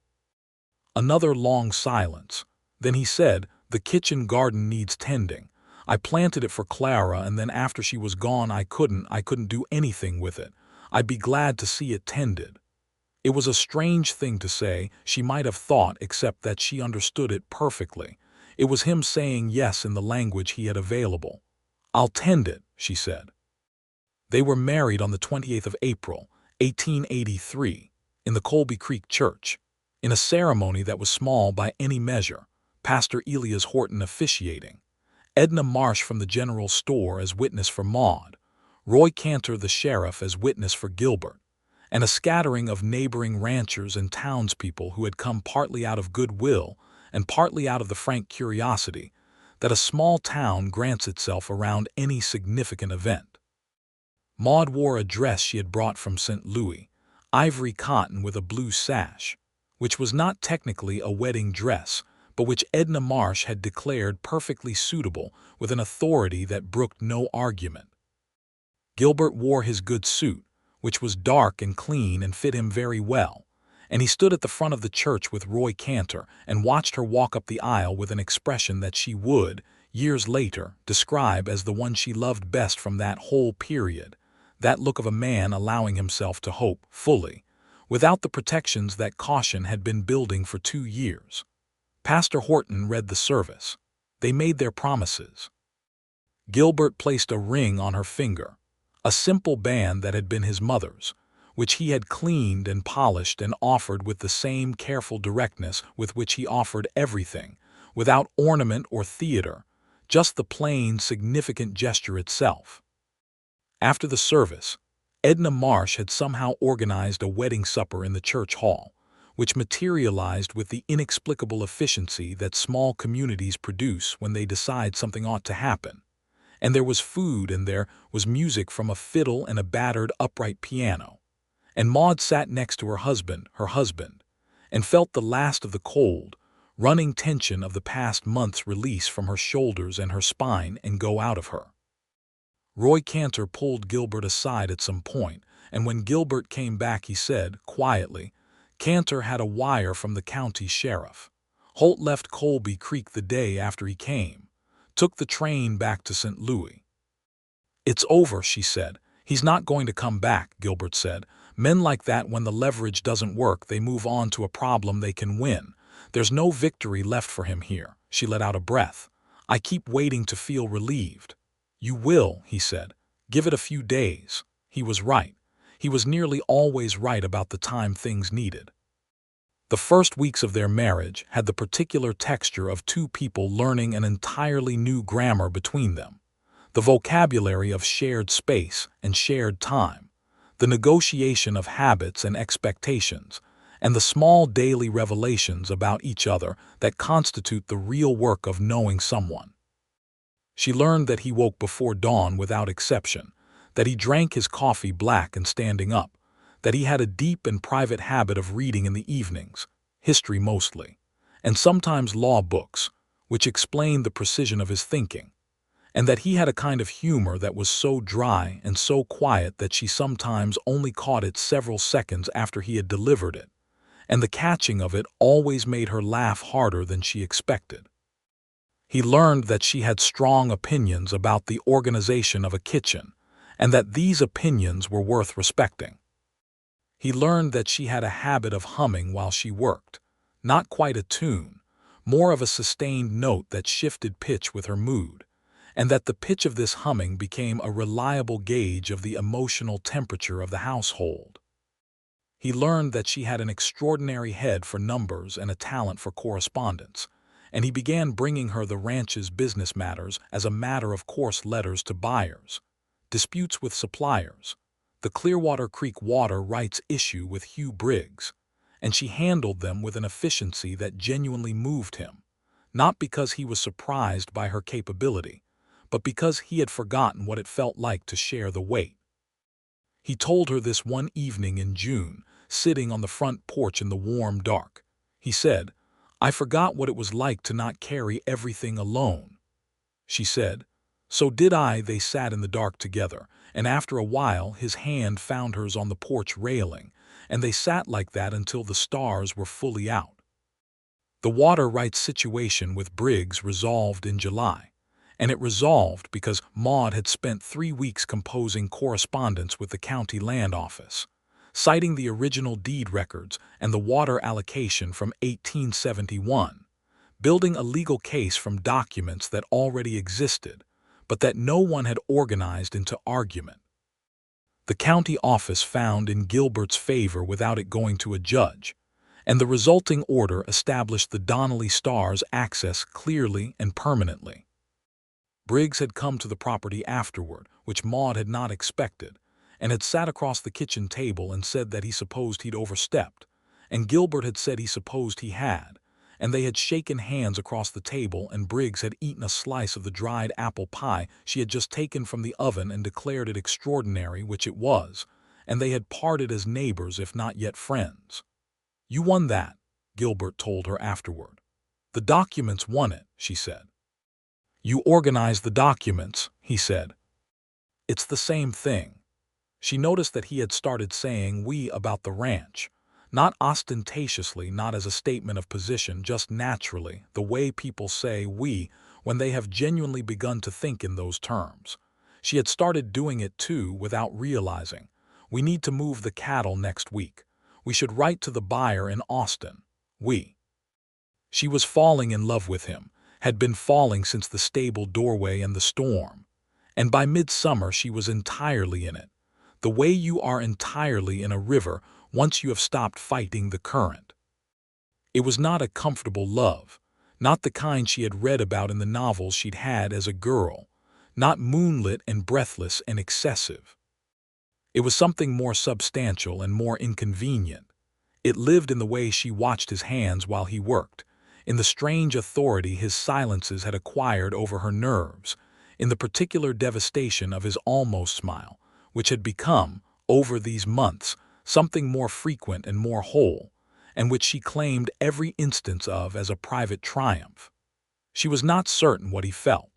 Another long silence. Then he said, "The kitchen garden needs tending. I planted it for Clara, and then after she was gone I couldn't do anything with it. I'd be glad to see it tended." It was a strange thing to say, she might have thought, except that she understood it perfectly. It was him saying yes in the language he had available. "I'll tend it," she said. They were married on the 28th of April, 1883, in the Colby Creek Church, in a ceremony that was small by any measure, Pastor Elias Horton officiating. Edna Marsh from the general store as witness for Maude, Roy Cantor the sheriff as witness for Gilbert, and a scattering of neighboring ranchers and townspeople who had come partly out of goodwill and partly out of the frank curiosity that a small town grants itself around any significant event. Maude wore a dress she had brought from St. Louis, ivory cotton with a blue sash, which was not technically a wedding dress, but which Edna Marsh had declared perfectly suitable with an authority that brooked no argument. Gilbert wore his good suit, which was dark and clean and fit him very well, and he stood at the front of the church with Roy Cantor and watched her walk up the aisle with an expression that she would, years later, describe as the one she loved best from that whole period, that look of a man allowing himself to hope fully, without the protections that caution had been building for 2 years. Pastor Horton read the service. They made their promises. Gilbert placed a ring on her finger, a simple band that had been his mother's, which he had cleaned and polished and offered with the same careful directness with which he offered everything, without ornament or theater, just the plain, significant gesture itself. After the service, Edna Marsh had somehow organized a wedding supper in the church hall, which materialized with the inexplicable efficiency that small communities produce when they decide something ought to happen. And there was food, and there was music from a fiddle and a battered upright piano. And Maude sat next to her husband, and felt the last of the cold, running tension of the past month's release from her shoulders and her spine and go out of her. Roy Cantor pulled Gilbert aside at some point, and when Gilbert came back he said, quietly, Cantor had a wire from the county sheriff. Holt left Colby Creek the day after he came, took the train back to St. Louis. It's over, she said. He's not going to come back, Gilbert said. Men like that, when the leverage doesn't work, they move on to a problem they can win. There's no victory left for him here. She let out a breath. I keep waiting to feel relieved. You will, he said. Give it a few days. He was right. He was nearly always right about the time things needed. The first weeks of their marriage had the particular texture of two people learning an entirely new grammar between them. The vocabulary of shared space and shared time, the negotiation of habits and expectations, and the small daily revelations about each other that constitute the real work of knowing someone. She learned that he woke before dawn without exception, that he drank his coffee black and standing up, that he had a deep and private habit of reading in the evenings, history mostly, and sometimes law books, which explained the precision of his thinking, and that he had a kind of humor that was so dry and so quiet that she sometimes only caught it several seconds after he had delivered it, and the catching of it always made her laugh harder than she expected. He learned that she had strong opinions about the organization of a kitchen, and that these opinions were worth respecting. He learned that she had a habit of humming while she worked, not quite a tune, more of a sustained note that shifted pitch with her mood, and that the pitch of this humming became a reliable gauge of the emotional temperature of the household. He learned that she had an extraordinary head for numbers and a talent for correspondence, and he began bringing her the ranch's business matters as a matter-of-course letters to buyers, disputes with suppliers, the Clearwater Creek water rights issue with Hugh Briggs, and she handled them with an efficiency that genuinely moved him, not because he was surprised by her capability, but because he had forgotten what it felt like to share the weight. He told her this one evening in June, sitting on the front porch in the warm dark. He said, I forgot what it was like to not carry everything alone. She said, so did I. They sat in the dark together, and after a while his hand found hers on the porch railing, and they sat like that until the stars were fully out. The water rights situation with Briggs resolved in July, and it resolved because Maude had spent 3 weeks composing correspondence with the county land office, citing the original deed records and the water allocation from 1871, building a legal case from documents that already existed, but that no one had organized into argument. The county office found in Gilbert's favor without it going to a judge, and the resulting order established the Donnelly Star's access clearly and permanently. Briggs had come to the property afterward, which Maude had not expected, and had sat across the kitchen table and said that he supposed he'd overstepped, and Gilbert had said he supposed he had, and they had shaken hands across the table, and Briggs had eaten a slice of the dried apple pie she had just taken from the oven and declared it extraordinary, which it was, and they had parted as neighbors if not yet friends. You won that, Gilbert told her afterward. The documents won it, she said. You organized the documents, he said. It's the same thing. She noticed that he had started saying we about the ranch, not ostentatiously, not as a statement of position, just naturally, the way people say we when they have genuinely begun to think in those terms. She had started doing it too without realizing. We need to move the cattle next week. We should write to the buyer in Austin. She was falling in love with him, had been falling since the stable doorway and the storm, and by midsummer she was entirely in it. the way you are entirely in a river once you have stopped fighting the current. It was not a comfortable love, not the kind she had read about in the novels she'd had as a girl, not moonlit and breathless and excessive. It was something more substantial and more inconvenient. It lived in the way she watched his hands while he worked, in the strange authority his silences had acquired over her nerves, in the particular devastation of his almost smile, which had become, over these months, something more frequent and more whole, and which she claimed every instance of as a private triumph. She was not certain what he felt.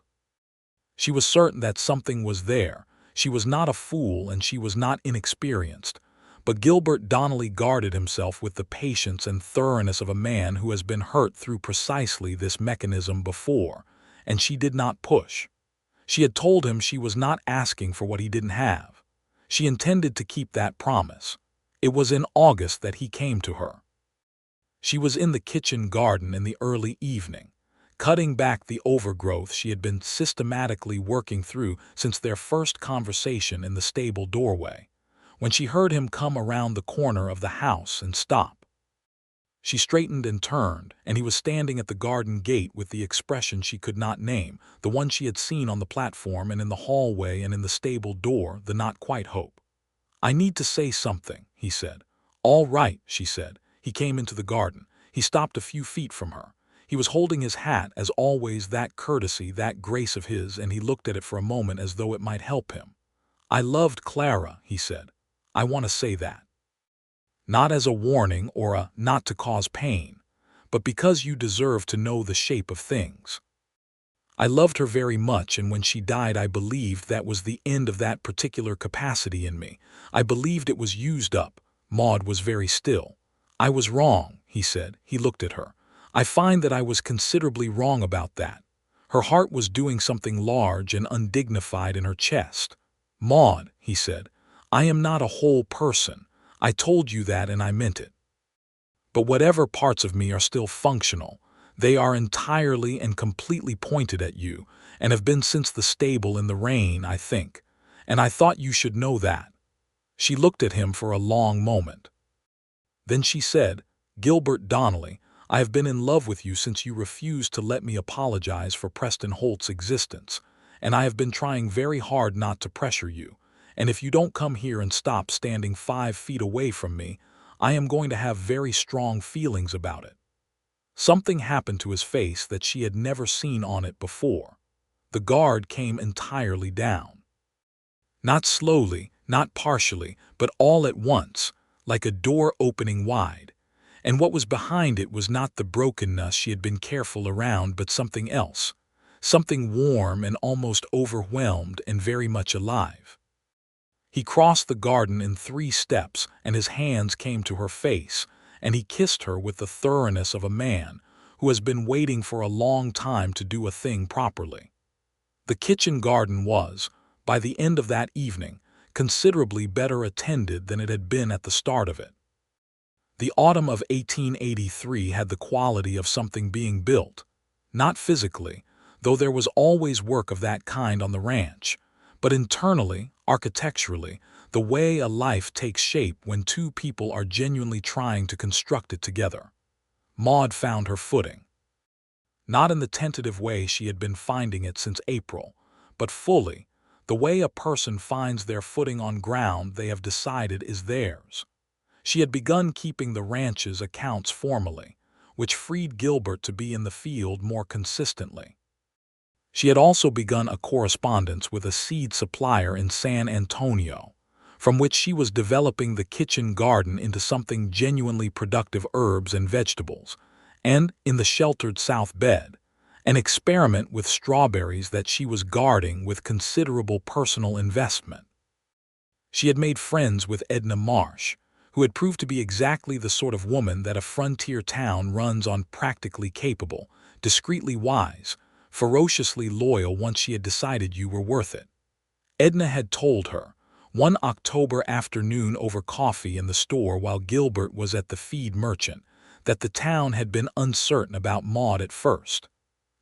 She was certain that something was there. She was not a fool and she was not inexperienced. But Gilbert Donnelly guarded himself with the patience and thoroughness of a man who has been hurt through precisely this mechanism before, and she did not push. She had told him she was not asking for what he didn't have. She intended to keep that promise. It was in August that he came to her. She was in the kitchen garden in the early evening, cutting back the overgrowth she had been systematically working through since their first conversation in the stable doorway, when she heard him come around the corner of the house and stop. She straightened and turned, and he was standing at the garden gate with the expression she could not name, the one she had seen on the platform and in the hallway and in the stable door, the not quite hope. "I need to say something," he said. "All right," she said. He came into the garden. He stopped a few feet from her. He was holding his hat, as always, that courtesy, that grace of his, and he looked at it for a moment as though it might help him. "I loved Clara," he said. "I want to say that. Not as a warning or a not to cause pain, but because you deserve to know the shape of things. I loved her very much, and when she died I believed that was the end of that particular capacity in me. I believed it was used up." Maude was very still. "I was wrong," he said. He looked at her. "I find that I was considerably wrong about that." Her heart was doing something large and undignified in her chest. "Maude," he said, "I am not a whole person. I told you that and I meant it. But whatever parts of me are still functional, they are entirely and completely pointed at you, and have been since the stable in the rain, I think. And I thought you should know that." She looked at him for a long moment. Then she said, "Gilbert Donnelly, I have been in love with you since you refused to let me apologize for Preston Holt's existence, and I have been trying very hard not to pressure you, and if you don't come here and stop standing 5 feet away from me, I am going to have very strong feelings about it." Something happened to his face that she had never seen on it before. The guard came entirely down. Not slowly, not partially, but all at once, like a door opening wide. And what was behind it was not the brokenness she had been careful around, but something else, something warm and almost overwhelmed and very much alive. He crossed the garden in 3 steps, and his hands came to her face, and he kissed her with the thoroughness of a man who has been waiting for a long time to do a thing properly. The kitchen garden was, by the end of that evening, considerably better attended than it had been at the start of it. The autumn of 1883 had the quality of something being built, not physically, though there was always work of that kind on the ranch, but internally, architecturally, the way a life takes shape when 2 people are genuinely trying to construct it together. Maude found her footing. Not in the tentative way she had been finding it since April, but fully, the way a person finds their footing on ground they have decided is theirs. She had begun keeping the ranch's accounts formally, which freed Gilbert to be in the field more consistently. She had also begun a correspondence with a seed supplier in San Antonio, from which she was developing the kitchen garden into something genuinely productive, herbs and vegetables, and, in the sheltered south bed, an experiment with strawberries that she was guarding with considerable personal investment. She had made friends with Edna Marsh, who had proved to be exactly the sort of woman that a frontier town runs on, practically capable, discreetly wise, ferociously loyal once she had decided you were worth it. Edna had told her, one October afternoon over coffee in the store while Gilbert was at the feed merchant, that the town had been uncertain about Maude at first.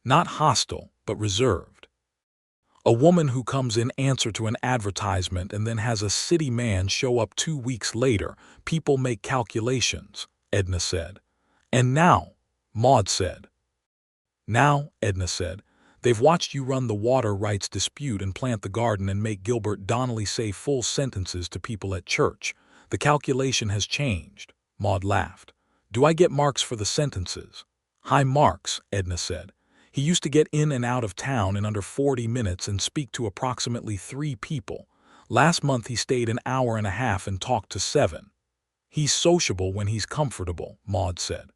Not hostile, but reserved. A woman who comes in answer to an advertisement and then has a city man show up 2 weeks later. People make calculations, Edna said. And now, Maude said. Now, Edna said, they've watched you run the water rights dispute and plant the garden and make Gilbert Donnelly say full sentences to people at church. The calculation has changed, Maude laughed. Do I get marks for the sentences? High marks, Edna said. He used to get in and out of town in under 40 minutes and speak to approximately 3 people. Last month he stayed an hour and a half and talked to 7. He's sociable when he's comfortable, Maude said.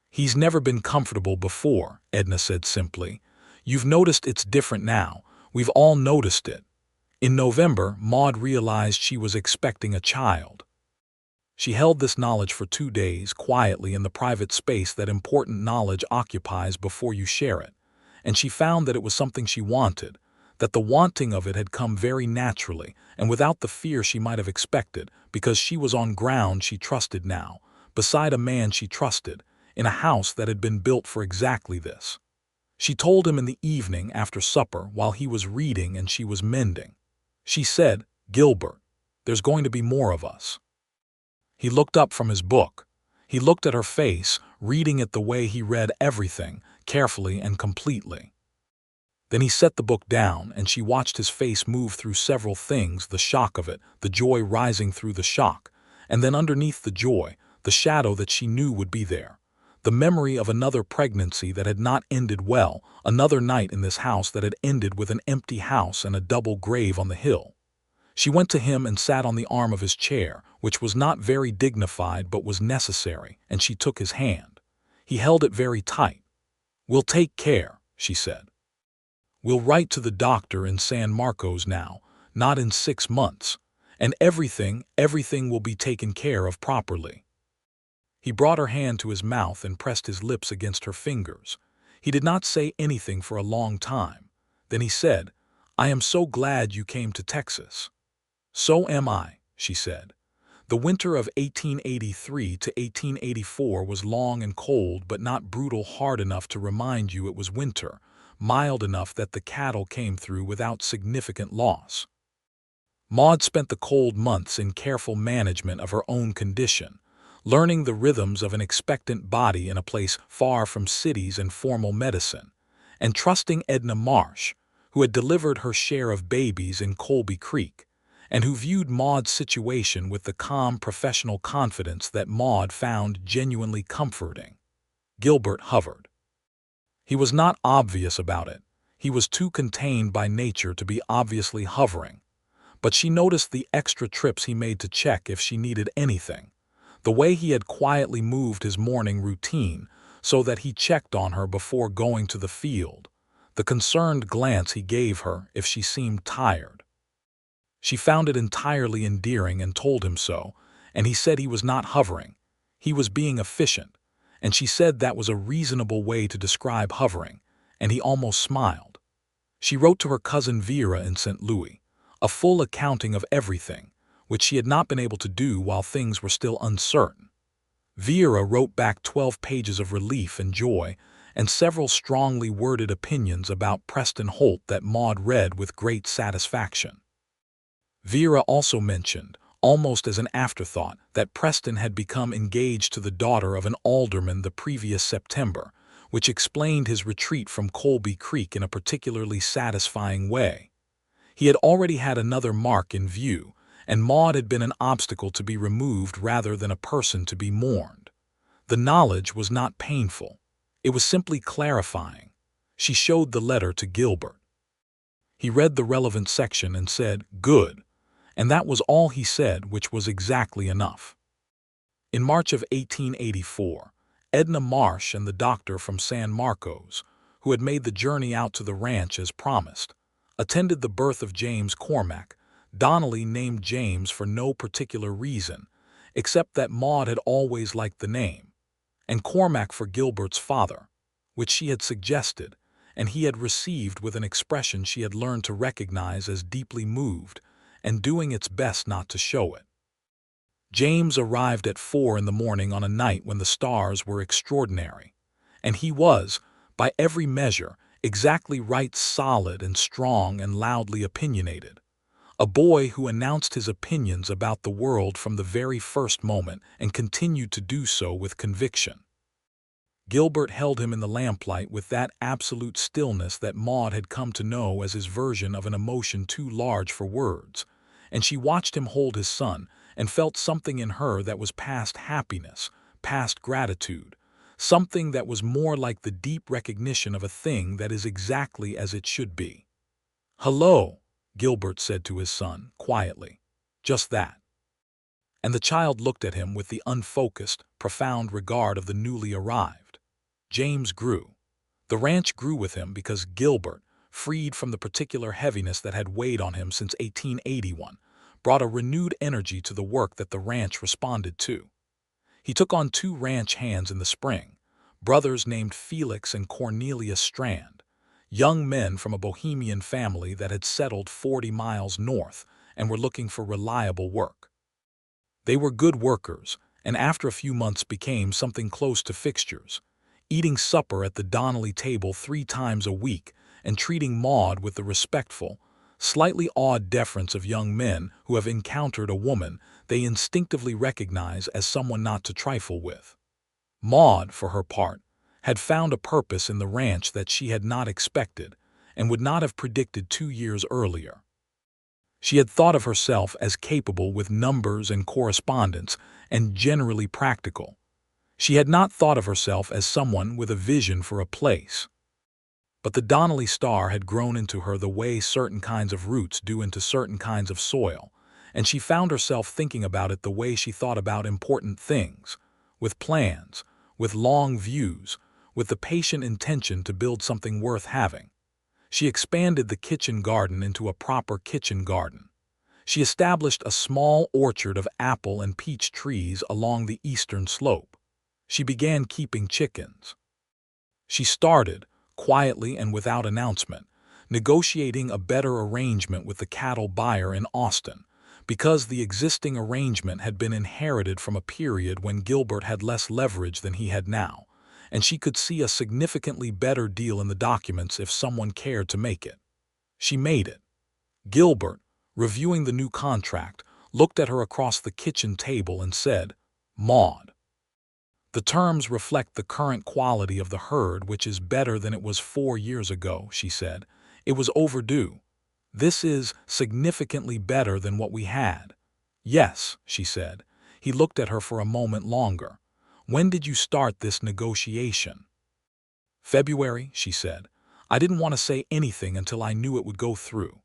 He's never been comfortable before, Edna said simply. You've noticed it's different now. We've all noticed it. In November, Maude realized she was expecting a child. She held this knowledge for 2 days, quietly in the private space that important knowledge occupies before you share it. And she found that it was something she wanted, that the wanting of it had come very naturally and without the fear she might have expected, because she was on ground she trusted now, beside a man she trusted, in a house that had been built for exactly this. She told him in the evening after supper while he was reading and she was mending. She said, Gilbert, there's going to be more of us. He looked up from his book. He looked at her face, reading it the way he read everything, carefully and completely. Then he set the book down and she watched his face move through several things, the shock of it, the joy rising through the shock, and then underneath the joy, the shadow that she knew would be there. The memory of another pregnancy that had not ended well, another night in this house that had ended with an empty house and a double grave on the hill. She went to him and sat on the arm of his chair, which was not very dignified but was necessary, and she took his hand. He held it very tight. We'll take care, she said. We'll write to the doctor in San Marcos now, not in 6 months, and everything will be taken care of properly. He brought her hand to his mouth and pressed his lips against her fingers. He did not say anything for a long time. Then he said, I am so glad you came to Texas. So am I, she said. The winter of 1883 to 1884 was long and cold, but not brutal hard enough to remind you it was winter, mild enough that the cattle came through without significant loss. Maude spent the cold months in careful management of her own condition, learning the rhythms of an expectant body in a place far from cities and formal medicine, and trusting Edna Marsh, who had delivered her share of babies in Colby Creek, and who viewed Maude's situation with the calm professional confidence that Maude found genuinely comforting. Gilbert hovered. He was not obvious about it. He was too contained by nature to be obviously hovering. But she noticed the extra trips he made to check if she needed anything, the way he had quietly moved his morning routine so that he checked on her before going to the field, the concerned glance he gave her if she seemed tired. She found it entirely endearing and told him so, and he said he was not hovering. He was being efficient, and she said that was a reasonable way to describe hovering, and he almost smiled. She wrote to her cousin Vera in St. Louis, a full accounting of everything, which she had not been able to do while things were still uncertain. Vera wrote back 12 pages of relief and joy, and several strongly worded opinions about Preston Holt that Maude read with great satisfaction. Vera also mentioned, almost as an afterthought, that Preston had become engaged to the daughter of an alderman the previous September, which explained his retreat from Colby Creek in a particularly satisfying way. He had already had another mark in view, and Maude had been an obstacle to be removed rather than a person to be mourned. The knowledge was not painful. It was simply clarifying. She showed the letter to Gilbert. He read the relevant section and said, "Good." And that was all he said, which was exactly enough. In March of 1884, Edna Marsh and the doctor from San Marcos, who had made the journey out to the ranch as promised, attended the birth of James Cormack. Donnelly named James for no particular reason, except that Maude had always liked the name, and Cormack for Gilbert's father, which she had suggested, and he had received with an expression she had learned to recognize as deeply moved, and doing its best not to show it. James arrived at 4 in the morning on a night when the stars were extraordinary, and he was, by every measure, exactly right, solid and strong and loudly opinionated. A boy who announced his opinions about the world from the very first moment and continued to do so with conviction. Gilbert held him in the lamplight with that absolute stillness that Maude had come to know as his version of an emotion too large for words, and she watched him hold his son and felt something in her that was past happiness, past gratitude, something that was more like the deep recognition of a thing that is exactly as it should be. "Hello," Gilbert said to his son, quietly. Just that. And the child looked at him with the unfocused, profound regard of the newly arrived. James grew. The ranch grew with him because Gilbert, freed from the particular heaviness that had weighed on him since 1881, brought a renewed energy to the work that the ranch responded to. He took on 2 ranch hands in the spring, brothers named Felix and Cornelius Strand, young men from a Bohemian family that had settled 40 miles north and were looking for reliable work. They were good workers, and after a few months became something close to fixtures, eating supper at the Donnelly table 3 times a week and treating Maude with the respectful, slightly awed deference of young men who have encountered a woman they instinctively recognize as someone not to trifle with. Maude, for her part, had found a purpose in the ranch that she had not expected and would not have predicted 2 years earlier. She had thought of herself as capable with numbers and correspondence and generally practical. She had not thought of herself as someone with a vision for a place. But the Donnelly Star had grown into her the way certain kinds of roots do into certain kinds of soil, and she found herself thinking about it the way she thought about important things, with plans, with long views, with the patient intention to build something worth having. She expanded the kitchen garden into a proper kitchen garden. She established a small orchard of apple and peach trees along the eastern slope. She began keeping chickens. She started, quietly and without announcement, negotiating a better arrangement with the cattle buyer in Austin, because the existing arrangement had been inherited from a period when Gilbert had less leverage than he had now, and she could see a significantly better deal in the documents if someone cared to make it. She made it. Gilbert, reviewing the new contract, looked at her across the kitchen table and said, "Maude, the terms reflect the current quality of the herd, which is better than it was 4 years ago," she said. "It was overdue. This is significantly better than what we had." "Yes," she said. He looked at her for a moment longer. "When did you start this negotiation?" "February," she said. "I didn't want to say anything until I knew it would go through."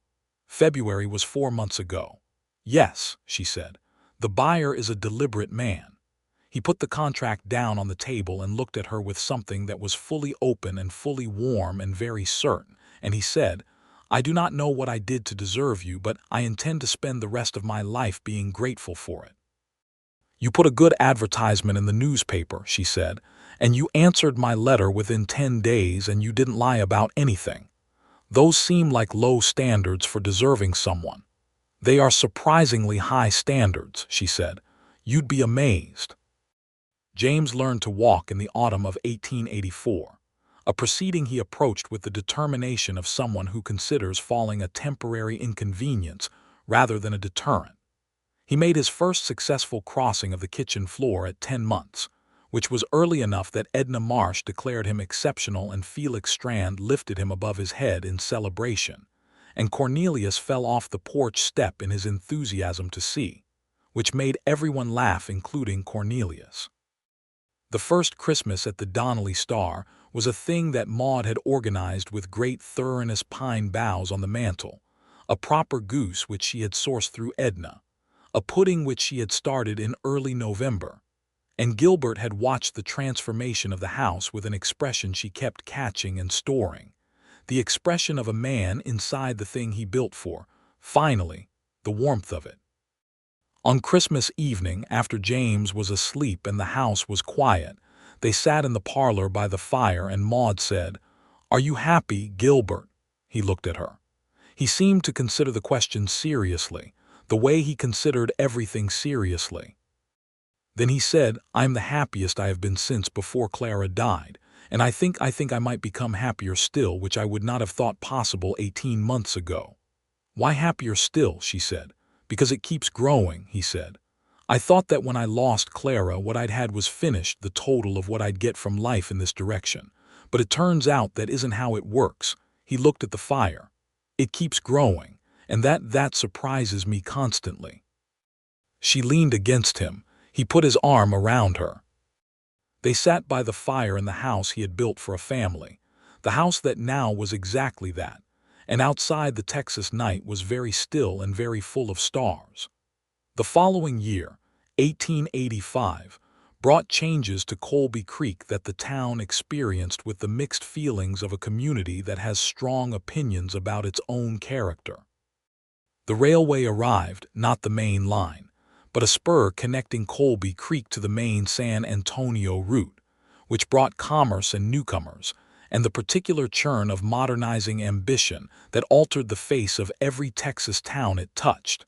"February was 4 months ago." "Yes," she said. "The buyer is a deliberate man." He put the contract down on the table and looked at her with something that was fully open and fully warm and very certain, and he said, "I do not know what I did to deserve you, but I intend to spend the rest of my life being grateful for it." "You put a good advertisement in the newspaper," she said, "and you answered my letter within 10 days, and you didn't lie about anything. Those seem like low standards for deserving someone." "They are surprisingly high standards," she said. "You'd be amazed." James learned to walk in the autumn of 1884, a proceeding he approached with the determination of someone who considers falling a temporary inconvenience rather than a deterrent. He made his first successful crossing of the kitchen floor at 10 months, which was early enough that Edna Marsh declared him exceptional and Felix Strand lifted him above his head in celebration, and Cornelius fell off the porch step in his enthusiasm to see, which made everyone laugh, including Cornelius. The first Christmas at the Donnelly Star was a thing that Maude had organized with great thoroughness: pine boughs on the mantel, a proper goose which she had sourced through Edna, a pudding which she had started in early November, and Gilbert had watched the transformation of the house with an expression she kept catching and storing, the expression of a man inside the thing he built for, finally, the warmth of it. On Christmas evening, after James was asleep and the house was quiet, they sat in the parlor by the fire and Maude said, "Are you happy, Gilbert?" He looked at her. He seemed to consider the question seriously, the way he considered everything seriously. Then he said, "I'm the happiest I have been since before Clara died, And I think I might become happier still, which I would not have thought possible 18 months ago." "Why happier still?" she said. "Because it keeps growing," he said. "I thought that when I lost Clara, what I'd had was finished, the total of what I'd get from life in this direction. But it turns out that isn't how it works." He looked at the fire. "It keeps growing, and that surprises me constantly." She leaned against him. He put his arm around her. They sat by the fire in the house he had built for a family, the house that now was exactly that, and outside the Texas night was very still and very full of stars. The following year, 1885, brought changes to Colby Creek that the town experienced with the mixed feelings of a community that has strong opinions about its own character. The railway arrived, not the main line, but a spur connecting Colby Creek to the main San Antonio route, which brought commerce and newcomers, and the particular churn of modernizing ambition that altered the face of every Texas town it touched.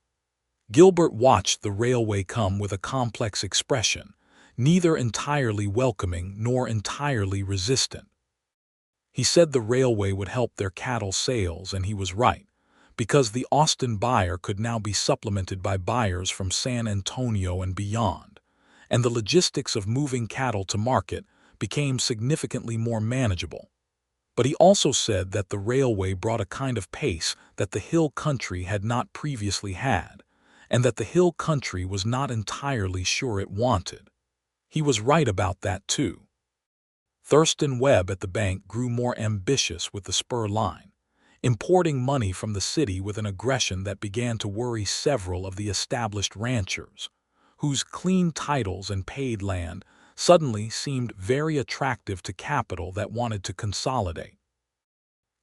Gilbert watched the railway come with a complex expression, neither entirely welcoming nor entirely resistant. He said the railway would help their cattle sales, and he was right, because the Austin buyer could now be supplemented by buyers from San Antonio and beyond, and the logistics of moving cattle to market became significantly more manageable. But he also said that the railway brought a kind of pace that the hill country had not previously had, and that the hill country was not entirely sure it wanted. He was right about that too. Thurston Webb at the bank grew more ambitious with the spur line, importing money from the city with an aggression that began to worry several of the established ranchers, whose clean titles and paid land suddenly seemed very attractive to capital that wanted to consolidate.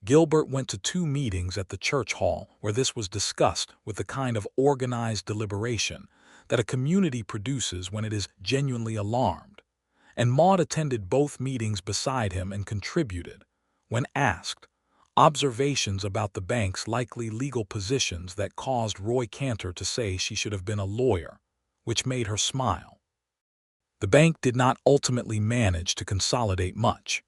Gilbert went to 2 meetings at the church hall where this was discussed with the kind of organized deliberation that a community produces when it is genuinely alarmed, and Maude attended both meetings beside him and contributed, when asked, observations about the bank's likely legal positions that caused Roy Cantor to say she should have been a lawyer, which made her smile. The bank did not ultimately manage to consolidate much.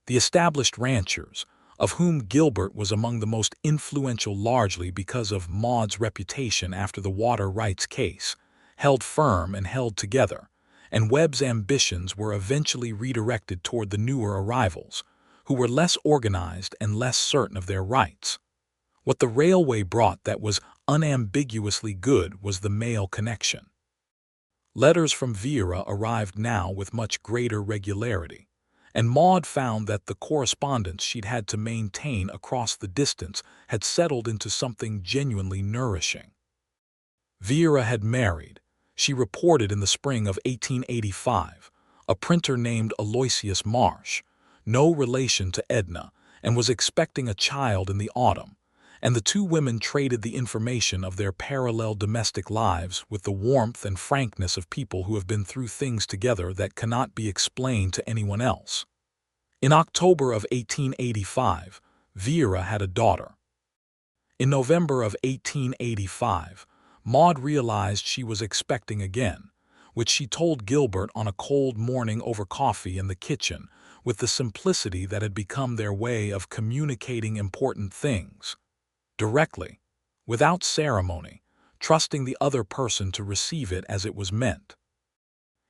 The established ranchers, of whom Gilbert was among the most influential largely because of Maude's reputation after the water rights case, held firm and held together, and Webb's ambitions were eventually redirected toward the newer arrivals, who were less organized and less certain of their rights. What the railway brought that was unambiguously good was the mail connection. Letters from Vera arrived now with much greater regularity, and Maude found that the correspondence she'd had to maintain across the distance had settled into something genuinely nourishing. Vera had married, she reported in the spring of 1885, a printer named Aloysius Marsh, no relation to Edna, and was expecting a child in the autumn, and the 2 women traded the information of their parallel domestic lives with the warmth and frankness of people who have been through things together that cannot be explained to anyone else. In October of 1885, Vera had a daughter. In November of 1885, Maude realized she was expecting again, which she told Gilbert on a cold morning over coffee in the kitchen, with the simplicity that had become their way of communicating important things. Directly, without ceremony, trusting the other person to receive it as it was meant.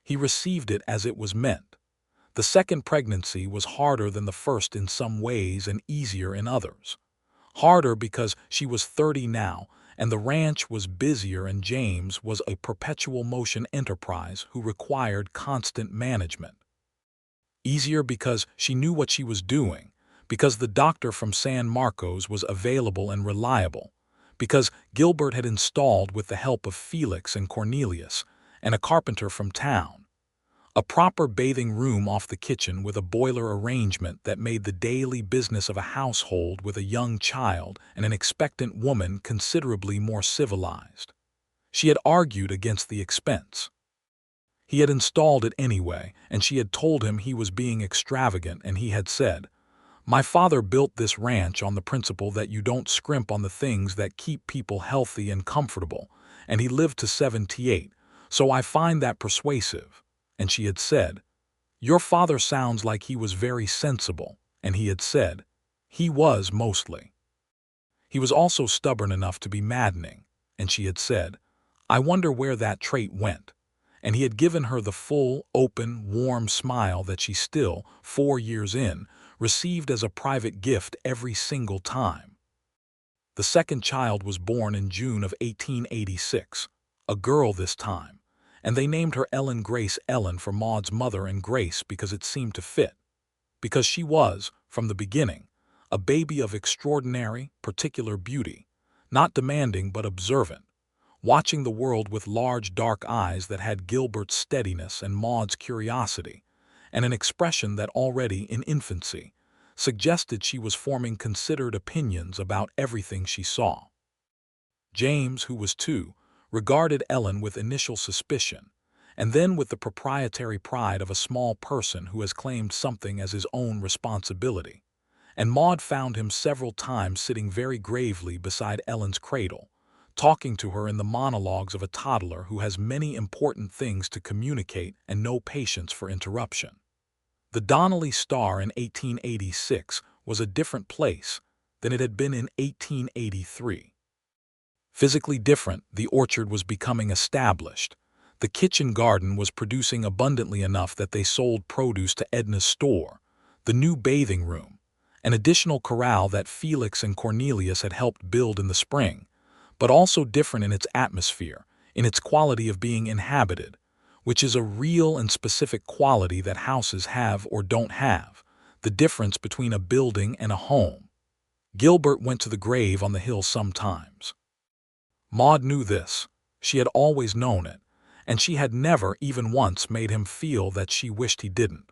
He received it as it was meant. The second pregnancy was harder than the first in some ways and easier in others. Harder because she was 30 now, and the ranch was busier, and James was a perpetual motion enterprise who required constant management. Easier because she knew what she was doing, because the doctor from San Marcos was available and reliable, because Gilbert had installed, with the help of Felix and Cornelius, and a carpenter from town, a proper bathing room off the kitchen with a boiler arrangement that made the daily business of a household with a young child and an expectant woman considerably more civilized. She had argued against the expense. He had installed it anyway, and she had told him he was being extravagant, and he had said, "My father built this ranch on the principle that you don't scrimp on the things that keep people healthy and comfortable, and he lived to 78, so I find that persuasive." And she had said, Your father sounds like he was very sensible, and he had said, he was mostly. He was also stubborn enough to be maddening, and she had said, I wonder where that trait went. And he had given her the full, open, warm smile that she still, 4 years in, received as a private gift every single time. The second child was born in June of 1886, a girl this time, and they named her Ellen Grace Ellen for Maude's mother and Grace because it seemed to fit. Because she was, from the beginning, a baby of extraordinary, particular beauty, not demanding but observant, watching the world with large dark eyes that had Gilbert's steadiness and Maude's curiosity, and an expression that already in infancy suggested she was forming considered opinions about everything she saw. James, who was 2, regarded Ellen with initial suspicion, and then with the proprietary pride of a small person who has claimed something as his own responsibility. And Maude found him several times sitting very gravely beside Ellen's cradle, talking to her in the monologues of a toddler who has many important things to communicate and no patience for interruption. The Donnelly Star in 1886 was a different place than it had been in 1883. Physically different, the orchard was becoming established. The kitchen garden was producing abundantly enough that they sold produce to Edna's store, the new bathing room, an additional corral that Felix and Cornelius had helped build in the spring, but also different in its atmosphere, in its quality of being inhabited, which is a real and specific quality that houses have or don't have, the difference between a building and a home. Gilbert went to the grave on the hill sometimes. Maude knew this. She had always known it, and she had never even once made him feel that she wished he didn't.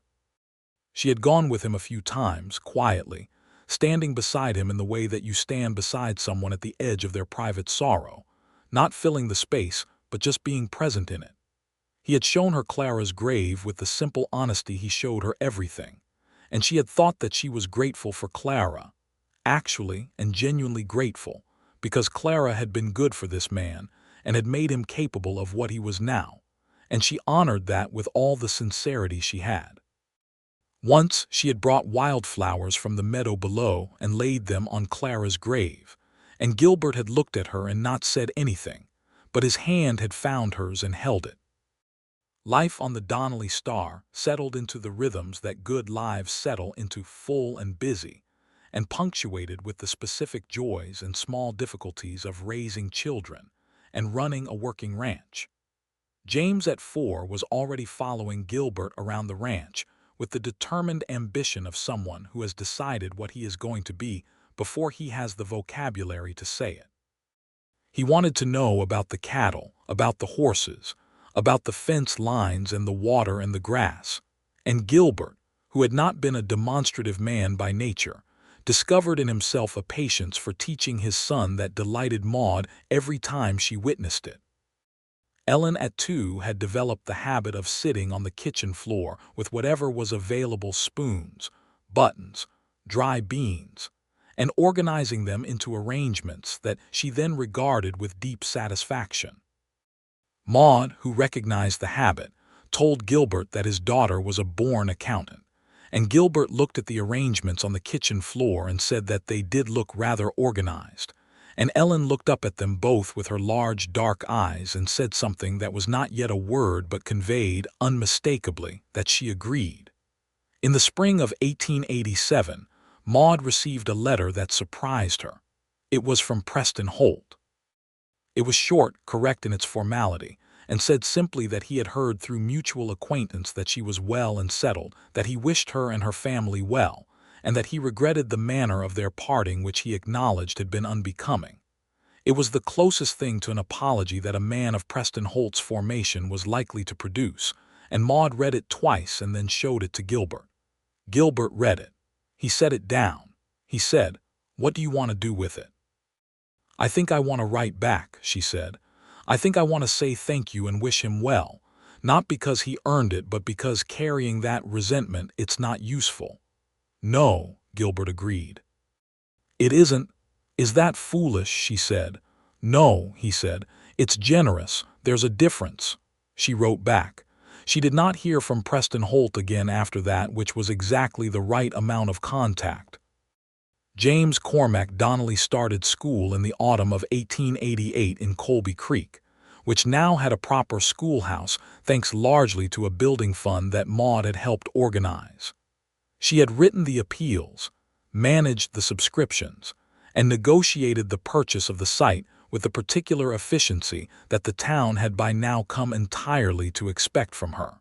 She had gone with him a few times, quietly, standing beside him in the way that you stand beside someone at the edge of their private sorrow, not filling the space, but just being present in it. He had shown her Clara's grave with the simple honesty he showed her everything, and she had thought that she was grateful for Clara, actually and genuinely grateful, because Clara had been good for this man and had made him capable of what he was now, and she honored that with all the sincerity she had. Once she had brought wildflowers from the meadow below and laid them on Clara's grave, and Gilbert had looked at her and not said anything, but his hand had found hers and held it. Life on the Donnelly Star settled into the rhythms that good lives settle into, full and busy, and punctuated with the specific joys and small difficulties of raising children and running a working ranch. James at 4 was already following Gilbert around the ranch with the determined ambition of someone who has decided what he is going to be before he has the vocabulary to say it. He wanted to know about the cattle, about the horses, about the fence lines and the water and the grass, and Gilbert, who had not been a demonstrative man by nature, discovered in himself a patience for teaching his son that delighted Maude every time she witnessed it. Ellen at 2 had developed the habit of sitting on the kitchen floor with whatever was available, spoons, buttons, dry beans, and organizing them into arrangements that she then regarded with deep satisfaction. Maude, who recognized the habit, told Gilbert that his daughter was a born accountant, and Gilbert looked at the arrangements on the kitchen floor and said that they did look rather organized, and Ellen looked up at them both with her large dark eyes and said something that was not yet a word but conveyed unmistakably that she agreed. In the spring of 1887, Maude received a letter that surprised her. It was from Preston Holt. It was short, correct in its formality, and said simply that he had heard through mutual acquaintance that she was well and settled, that he wished her and her family well, and that he regretted the manner of their parting, which he acknowledged had been unbecoming. It was the closest thing to an apology that a man of Preston Holt's formation was likely to produce, and Maude read it twice and then showed it to Gilbert. Gilbert read it. He set it down. He said, "What do you want to do with it?" "I think I want to write back," she said. "I think I want to say thank you and wish him well, not because he earned it but because carrying that resentment, it's not useful." "No," Gilbert agreed. "It isn't. Is that foolish?" she said. "No," he said. "It's generous. There's a difference." She wrote back. She did not hear from Preston Holt again after that, which was exactly the right amount of contact. James Cormac Donnelly started school in the autumn of 1888 in Colby Creek, which now had a proper schoolhouse thanks largely to a building fund that Maude had helped organize. She had written the appeals, managed the subscriptions, and negotiated the purchase of the site with the particular efficiency that the town had by now come entirely to expect from her.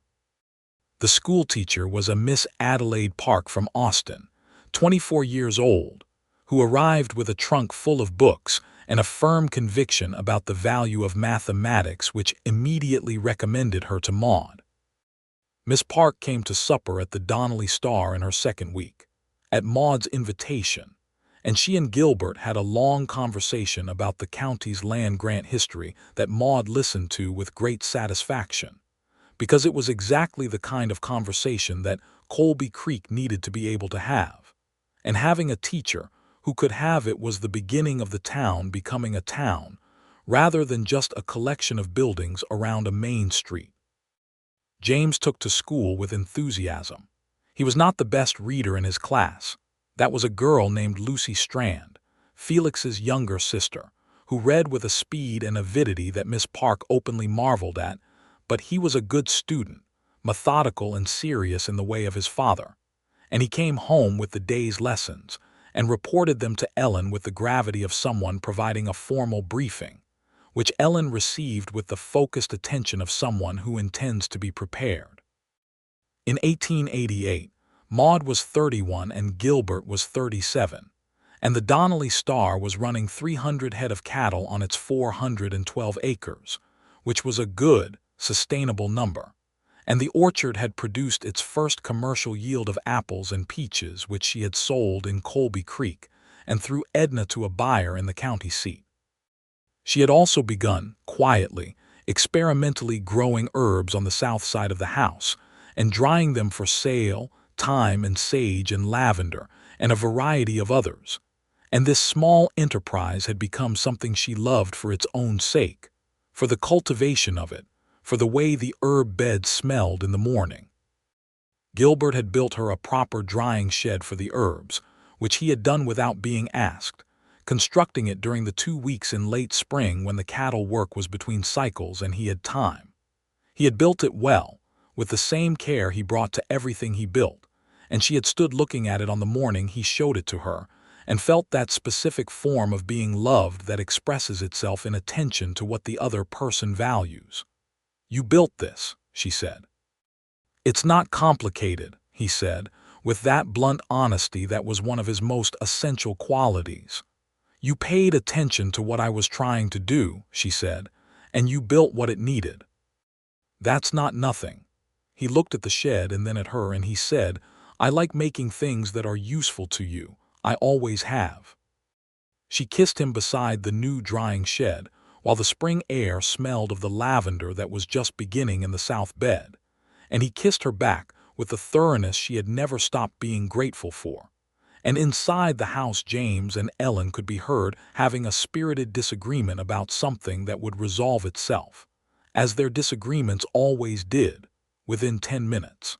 The schoolteacher was a Miss Adelaide Park from Austin, 24 years old, who arrived with a trunk full of books and a firm conviction about the value of mathematics which immediately recommended her to Maude. Miss Park came to supper at the Donnelly Star in her second week, at Maude's invitation, and she and Gilbert had a long conversation about the county's land-grant history that Maude listened to with great satisfaction, because it was exactly the kind of conversation that Colby Creek needed to be able to have, and having a teacher who could have it was the beginning of the town becoming a town, rather than just a collection of buildings around a main street. James took to school with enthusiasm. He was not the best reader in his class. That was a girl named Lucy Strand, Felix's younger sister, who read with a speed and avidity that Miss Park openly marveled at, but he was a good student, methodical and serious in the way of his father, and he came home with the day's lessons and reported them to Ellen with the gravity of someone providing a formal briefing, which Ellen received with the focused attention of someone who intends to be prepared. In 1888, Maude was 31 and Gilbert was 37, and the Donnelly Star was running 300 head of cattle on its 412 acres, which was a good, sustainable number, and the orchard had produced its first commercial yield of apples and peaches which she had sold in Colby Creek and through Edna to a buyer in the county seat. She had also begun, quietly, experimentally growing herbs on the south side of the house and drying them for sale, thyme and sage and lavender, and a variety of others, and this small enterprise had become something she loved for its own sake, for the cultivation of it, for the way the herb bed smelled in the morning. Gilbert had built her a proper drying shed for the herbs, which he had done without being asked, constructing it during the 2 weeks in late spring when the cattle work was between cycles and he had time. He had built it well, with the same care he brought to everything he built, and she had stood looking at it on the morning he showed it to her, and felt that specific form of being loved that expresses itself in attention to what the other person values. "You built this," she said. "It's not complicated," he said, with that blunt honesty that was one of his most essential qualities. "You paid attention to what I was trying to do," she said, "and you built what it needed. That's not nothing." He looked at the shed and then at her and he said, "I like making things that are useful to you. I always have." She kissed him beside the new drying shed, while the spring air smelled of the lavender that was just beginning in the south bed, and he kissed her back with the thoroughness she had never stopped being grateful for. And inside the house James and Ellen could be heard having a spirited disagreement about something that would resolve itself, as their disagreements always did, within 10 minutes.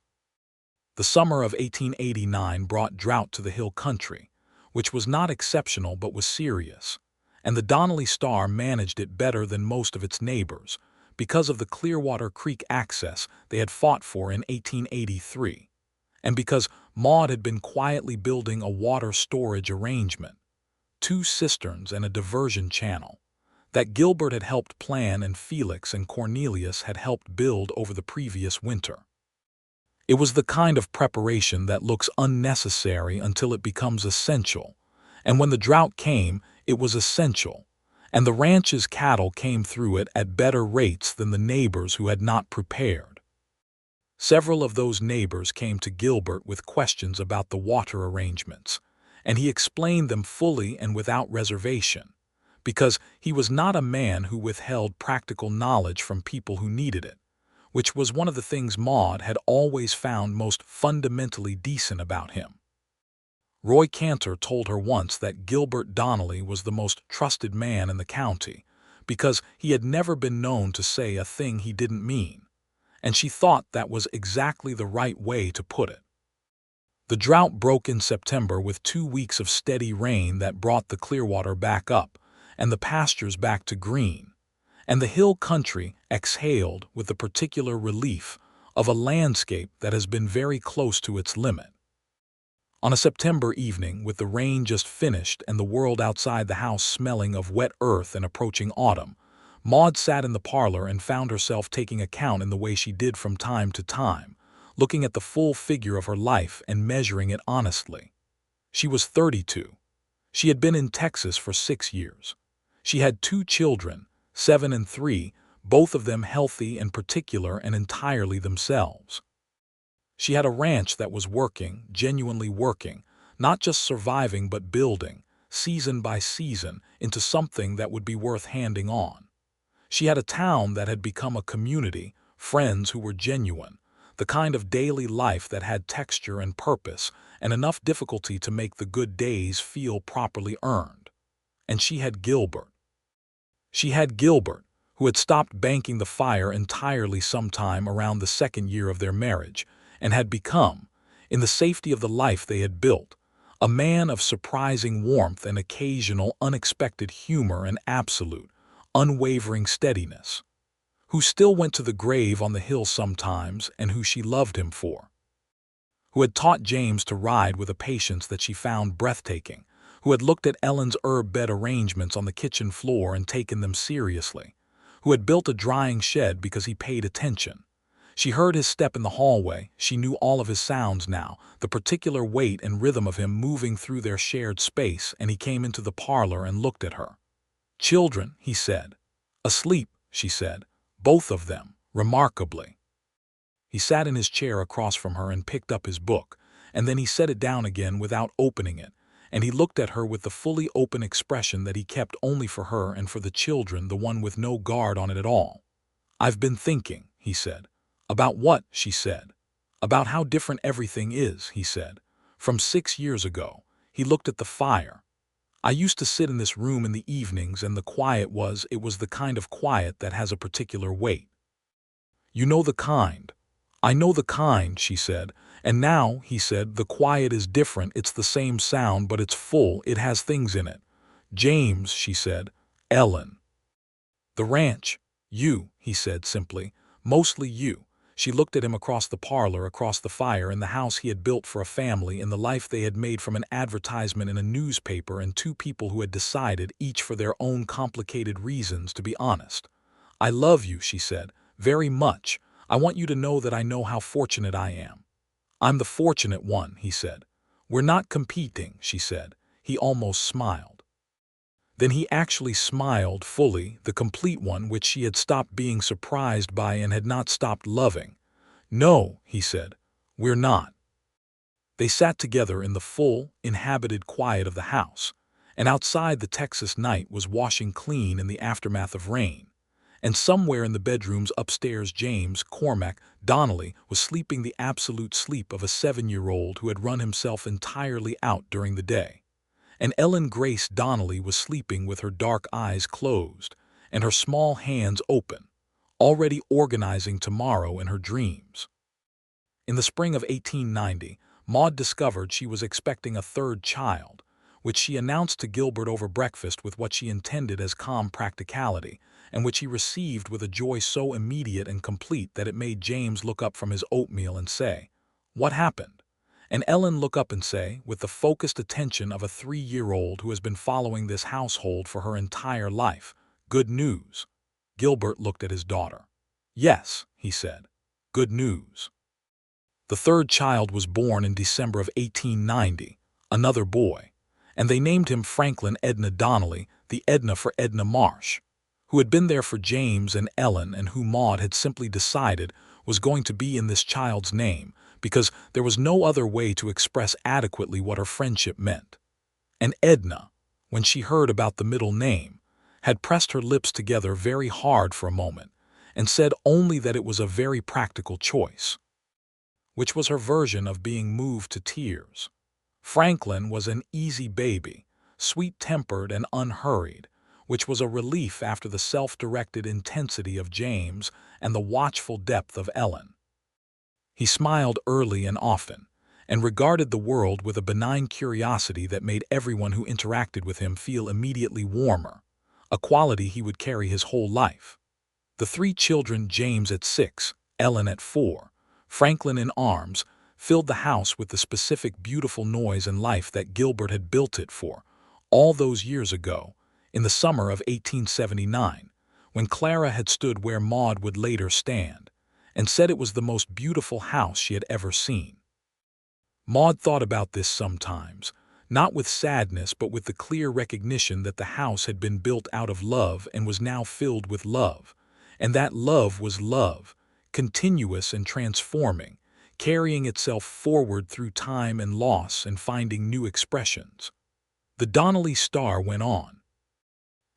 The summer of 1889 brought drought to the hill country, which was not exceptional but was serious, and the Donnelly Star managed it better than most of its neighbors because of the Clearwater Creek access they had fought for in 1883, and because Maude had been quietly building a water storage arrangement, 2 cisterns and a diversion channel, that Gilbert had helped plan and Felix and Cornelius had helped build over the previous winter. It was the kind of preparation that looks unnecessary until it becomes essential, and when the drought came, it was essential, and the ranch's cattle came through it at better rates than the neighbors who had not prepared. Several of those neighbors came to Gilbert with questions about the water arrangements, and he explained them fully and without reservation, because he was not a man who withheld practical knowledge from people who needed it, which was one of the things Maude had always found most fundamentally decent about him. Roy Cantor told her once that Gilbert Donnelly was the most trusted man in the county because he had never been known to say a thing he didn't mean, and she thought that was exactly the right way to put it. The drought broke in September with 2 weeks of steady rain that brought the Clearwater back up, and the pastures back to green, and the hill country exhaled with the particular relief of a landscape that has been very close to its limit. On a September evening, with the rain just finished and the world outside the house smelling of wet earth and approaching autumn, Maude sat in the parlor and found herself taking account in the way she did from time to time, looking at the full figure of her life and measuring it honestly. She was 32. She had been in Texas for 6 years. She had 2 children, 7 and 3, both of them healthy and particular and entirely themselves. She had a ranch that was working, genuinely working, not just surviving but building, season by season, into something that would be worth handing on. She had a town that had become a community, friends who were genuine, the kind of daily life that had texture and purpose, and enough difficulty to make the good days feel properly earned. And she had Gilbert. She had Gilbert, who had stopped banking the fire entirely sometime around the 2nd year of their marriage, and had become, in the safety of the life they had built, a man of surprising warmth and occasional unexpected humor and absolute, unwavering steadiness, who still went to the grave on the hill sometimes and who she loved him for, who had taught James to ride with a patience that she found breathtaking, who had looked at Ellen's herb bed arrangements on the kitchen floor and taken them seriously, who had built a drying shed because he paid attention. She heard his step in the hallway, she knew all of his sounds now, the particular weight and rhythm of him moving through their shared space, and he came into the parlor and looked at her. "Children," he said. "Asleep," she said. "Both of them, remarkably." He sat in his chair across from her and picked up his book, and then he set it down again without opening it, and he looked at her with the fully open expression that he kept only for her and for the children, the one with no guard on it at all. "I've been thinking," he said. "About what?" she said. "About how different everything is," he said. "From 6 years ago." He looked at the fire. "I used to sit in this room in the evenings, and it was the kind of quiet that has a particular weight. You know the kind." "I know the kind," she said. "And now," he said, "the quiet is different. It's the same sound, but it's full. It has things in it." "James," she said. "Ellen." "The ranch. You," he said simply. "Mostly you." She looked at him across the parlor, across the fire, in the house he had built for a family, in the life they had made from an advertisement in a newspaper, and 2 people who had decided, each for their own complicated reasons, to be honest. "I love you," she said, "very much. I want you to know that I know how fortunate I am." "I'm the fortunate one," he said. "We're not competing," she said. He almost smiled. Then he actually smiled fully, the complete one which she had stopped being surprised by and had not stopped loving. "No," he said, "we're not." They sat together in the full, inhabited quiet of the house, and outside the Texas night was washing clean in the aftermath of rain, and somewhere in the bedrooms upstairs James Cormac Donnelly was sleeping the absolute sleep of a 7-year-old who had run himself entirely out during the day. And Ellen Grace Donnelly was sleeping with her dark eyes closed and her small hands open, already organizing tomorrow in her dreams. In the spring of 1890, Maude discovered she was expecting a 3rd child, which she announced to Gilbert over breakfast with what she intended as calm practicality, and which he received with a joy so immediate and complete that it made James look up from his oatmeal and say, "What happened?" And Ellen look up and say, with the focused attention of a 3-year-old who has been following this household for her entire life, "Good news." Gilbert looked at his daughter. "Yes," he said, "good news." The 3rd child was born in December of 1890, another boy, and they named him Franklin Edna Donnelly, the Edna for Edna Marsh, who had been there for James and Ellen and who Maude had simply decided was going to be in this child's name, because there was no other way to express adequately what her friendship meant. And Edna, when she heard about the middle name, had pressed her lips together very hard for a moment and said only that it was a very practical choice, which was her version of being moved to tears. Franklin was an easy baby, sweet-tempered and unhurried, which was a relief after the self-directed intensity of James and the watchful depth of Ellen. He smiled early and often, and regarded the world with a benign curiosity that made everyone who interacted with him feel immediately warmer, a quality he would carry his whole life. The three children, James at 6, Ellen at 4, Franklin in arms, filled the house with the specific beautiful noise and life that Gilbert had built it for, all those years ago, in the summer of 1879, when Clara had stood where Maude would later stand, and said it was the most beautiful house she had ever seen. Maude thought about this sometimes, not with sadness but with the clear recognition that the house had been built out of love and was now filled with love, and that love was love, continuous and transforming, carrying itself forward through time and loss and finding new expressions. The Donnelly Star went on.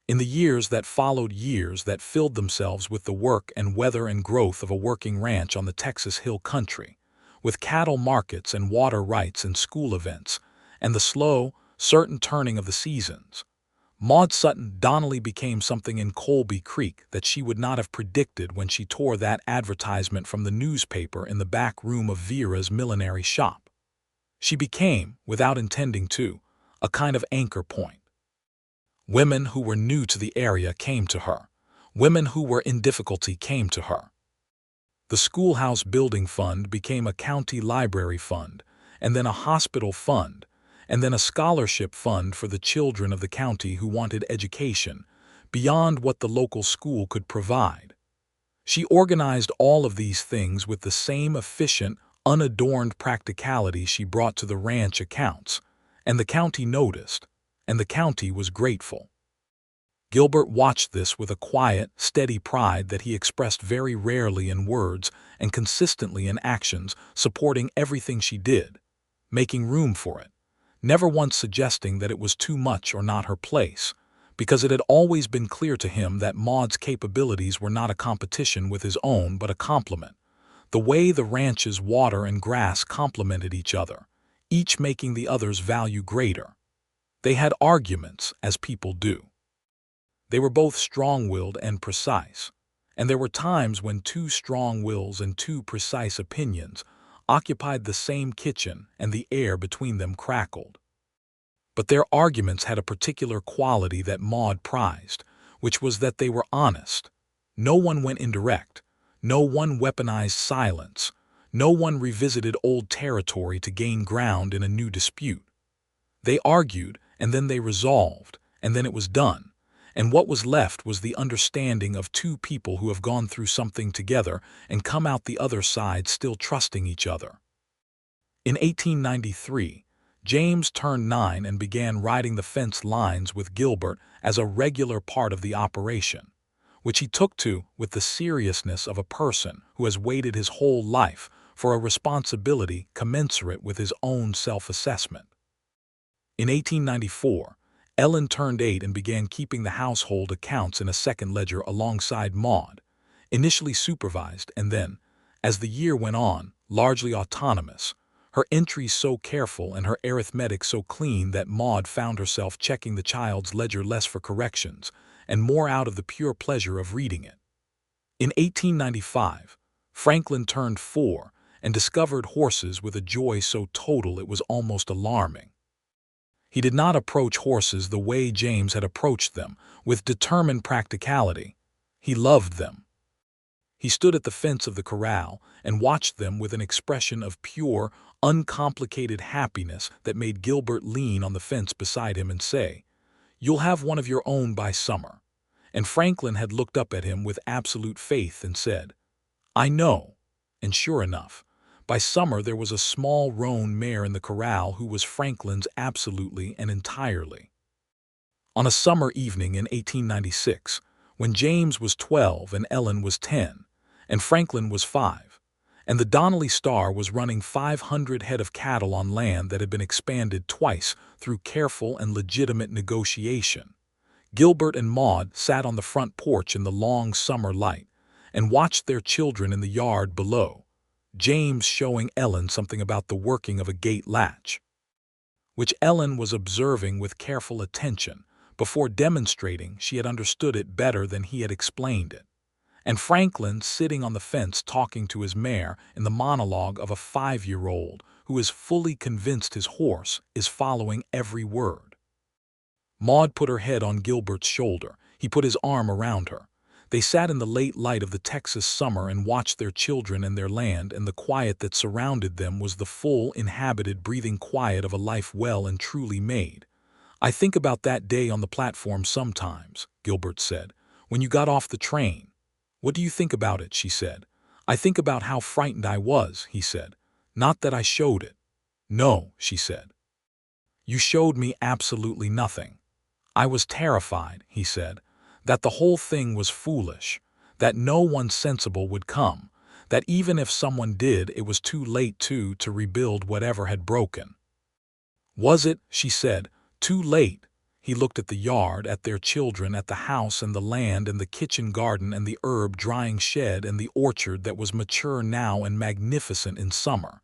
In the years that followed, years that filled themselves with the work and weather and growth of a working ranch on the Texas Hill Country, with cattle markets and water rights and school events, and the slow, certain turning of the seasons, Maude Sutton Donnelly became something in Colby Creek that she would not have predicted when she tore that advertisement from the newspaper in the back room of Vera's millinery shop. She became, without intending to, a kind of anchor point. Women who were new to the area came to her. Women who were in difficulty came to her. The schoolhouse building fund became a county library fund, and then a hospital fund, and then a scholarship fund for the children of the county who wanted education, beyond what the local school could provide. She organized all of these things with the same efficient, unadorned practicality she brought to the ranch accounts, and the county noticed, and the county was grateful. Gilbert watched this with a quiet, steady pride that he expressed very rarely in words and consistently in actions, supporting everything she did, making room for it, never once suggesting that it was too much or not her place, because it had always been clear to him that Maude's capabilities were not a competition with his own but a complement, the way the ranch's water and grass complemented each other, each making the other's value greater. They had arguments, as people do. They were both strong-willed and precise, and there were times when two strong wills and two precise opinions occupied the same kitchen and the air between them crackled. But their arguments had a particular quality that Maude prized, which was that they were honest. No one went indirect, no one weaponized silence, no one revisited old territory to gain ground in a new dispute. They argued, and then they resolved, and then it was done. And what was left was the understanding of two people who have gone through something together and come out the other side still trusting each other. In 1893, James turned 9 and began riding the fence lines with Gilbert as a regular part of the operation, which he took to with the seriousness of a person who has waited his whole life for a responsibility commensurate with his own self-assessment. In 1894, Ellen turned 8 and began keeping the household accounts in a second ledger alongside Maude, initially supervised and then, as the year went on, largely autonomous, her entries so careful and her arithmetic so clean that Maude found herself checking the child's ledger less for corrections and more out of the pure pleasure of reading it. In 1895, Franklin turned 4 and discovered horses with a joy so total it was almost alarming. He did not approach horses the way James had approached them, with determined practicality. He loved them. He stood at the fence of the corral and watched them with an expression of pure, uncomplicated happiness that made Gilbert lean on the fence beside him and say, "You'll have one of your own by summer." And Franklin had looked up at him with absolute faith and said, "I know." And sure enough, by summer there was a small roan mare in the corral who was Franklin's absolutely and entirely. On a summer evening in 1896, when James was 12 and Ellen was 10, and Franklin was 5, and the Donnelly Star was running 500 head of cattle on land that had been expanded twice through careful and legitimate negotiation, Gilbert and Maude sat on the front porch in the long summer light and watched their children in the yard below, James showing Ellen something about the working of a gate latch, which Ellen was observing with careful attention, Before demonstrating, she had understood it better than he had explained it. And Franklin, sitting on the fence talking to his mare in the monologue of a 5-year-old who is fully convinced his horse is following every word. Maude put her head on Gilbert's shoulder. He put his arm around her. They sat in the late light of the Texas summer and watched their children and their land, and the quiet that surrounded them was the full, inhabited, breathing quiet of a life well and truly made. "I think about that day on the platform sometimes," Gilbert said, "when you got off the train." "What do you think about it?" she said. "I think about how frightened I was," he said. "Not that I showed it." "No," she said. "You showed me absolutely nothing." "I was terrified," he said, "that the whole thing was foolish, that no one sensible would come, that even if someone did, it was too late to rebuild whatever had broken." "Was it?" she said. "Too late?" He looked at the yard, at their children, at the house and the land and the kitchen garden and the herb-drying shed and the orchard that was mature now and magnificent in summer.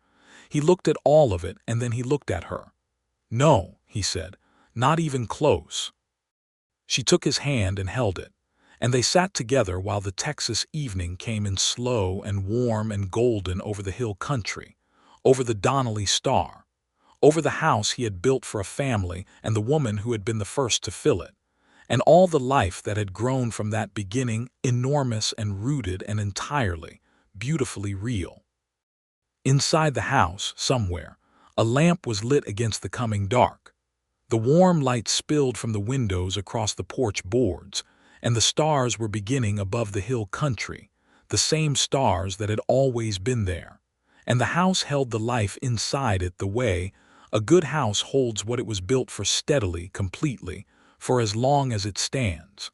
He looked at all of it, and then he looked at her. "No," he said, "not even close." She took his hand and held it, and they sat together while the Texas evening came in slow and warm and golden over the hill country, over the Donnelly Star, over the house he had built for a family and the woman who had been the first to fill it, and all the life that had grown from that beginning, enormous and rooted and entirely, beautifully real. Inside the house, somewhere, a lamp was lit against the coming dark. The warm light spilled from the windows across the porch boards, and the stars were beginning above the hill country, the same stars that had always been there. And the house held the life inside it the way a good house holds what it was built for, steadily, completely, for as long as it stands.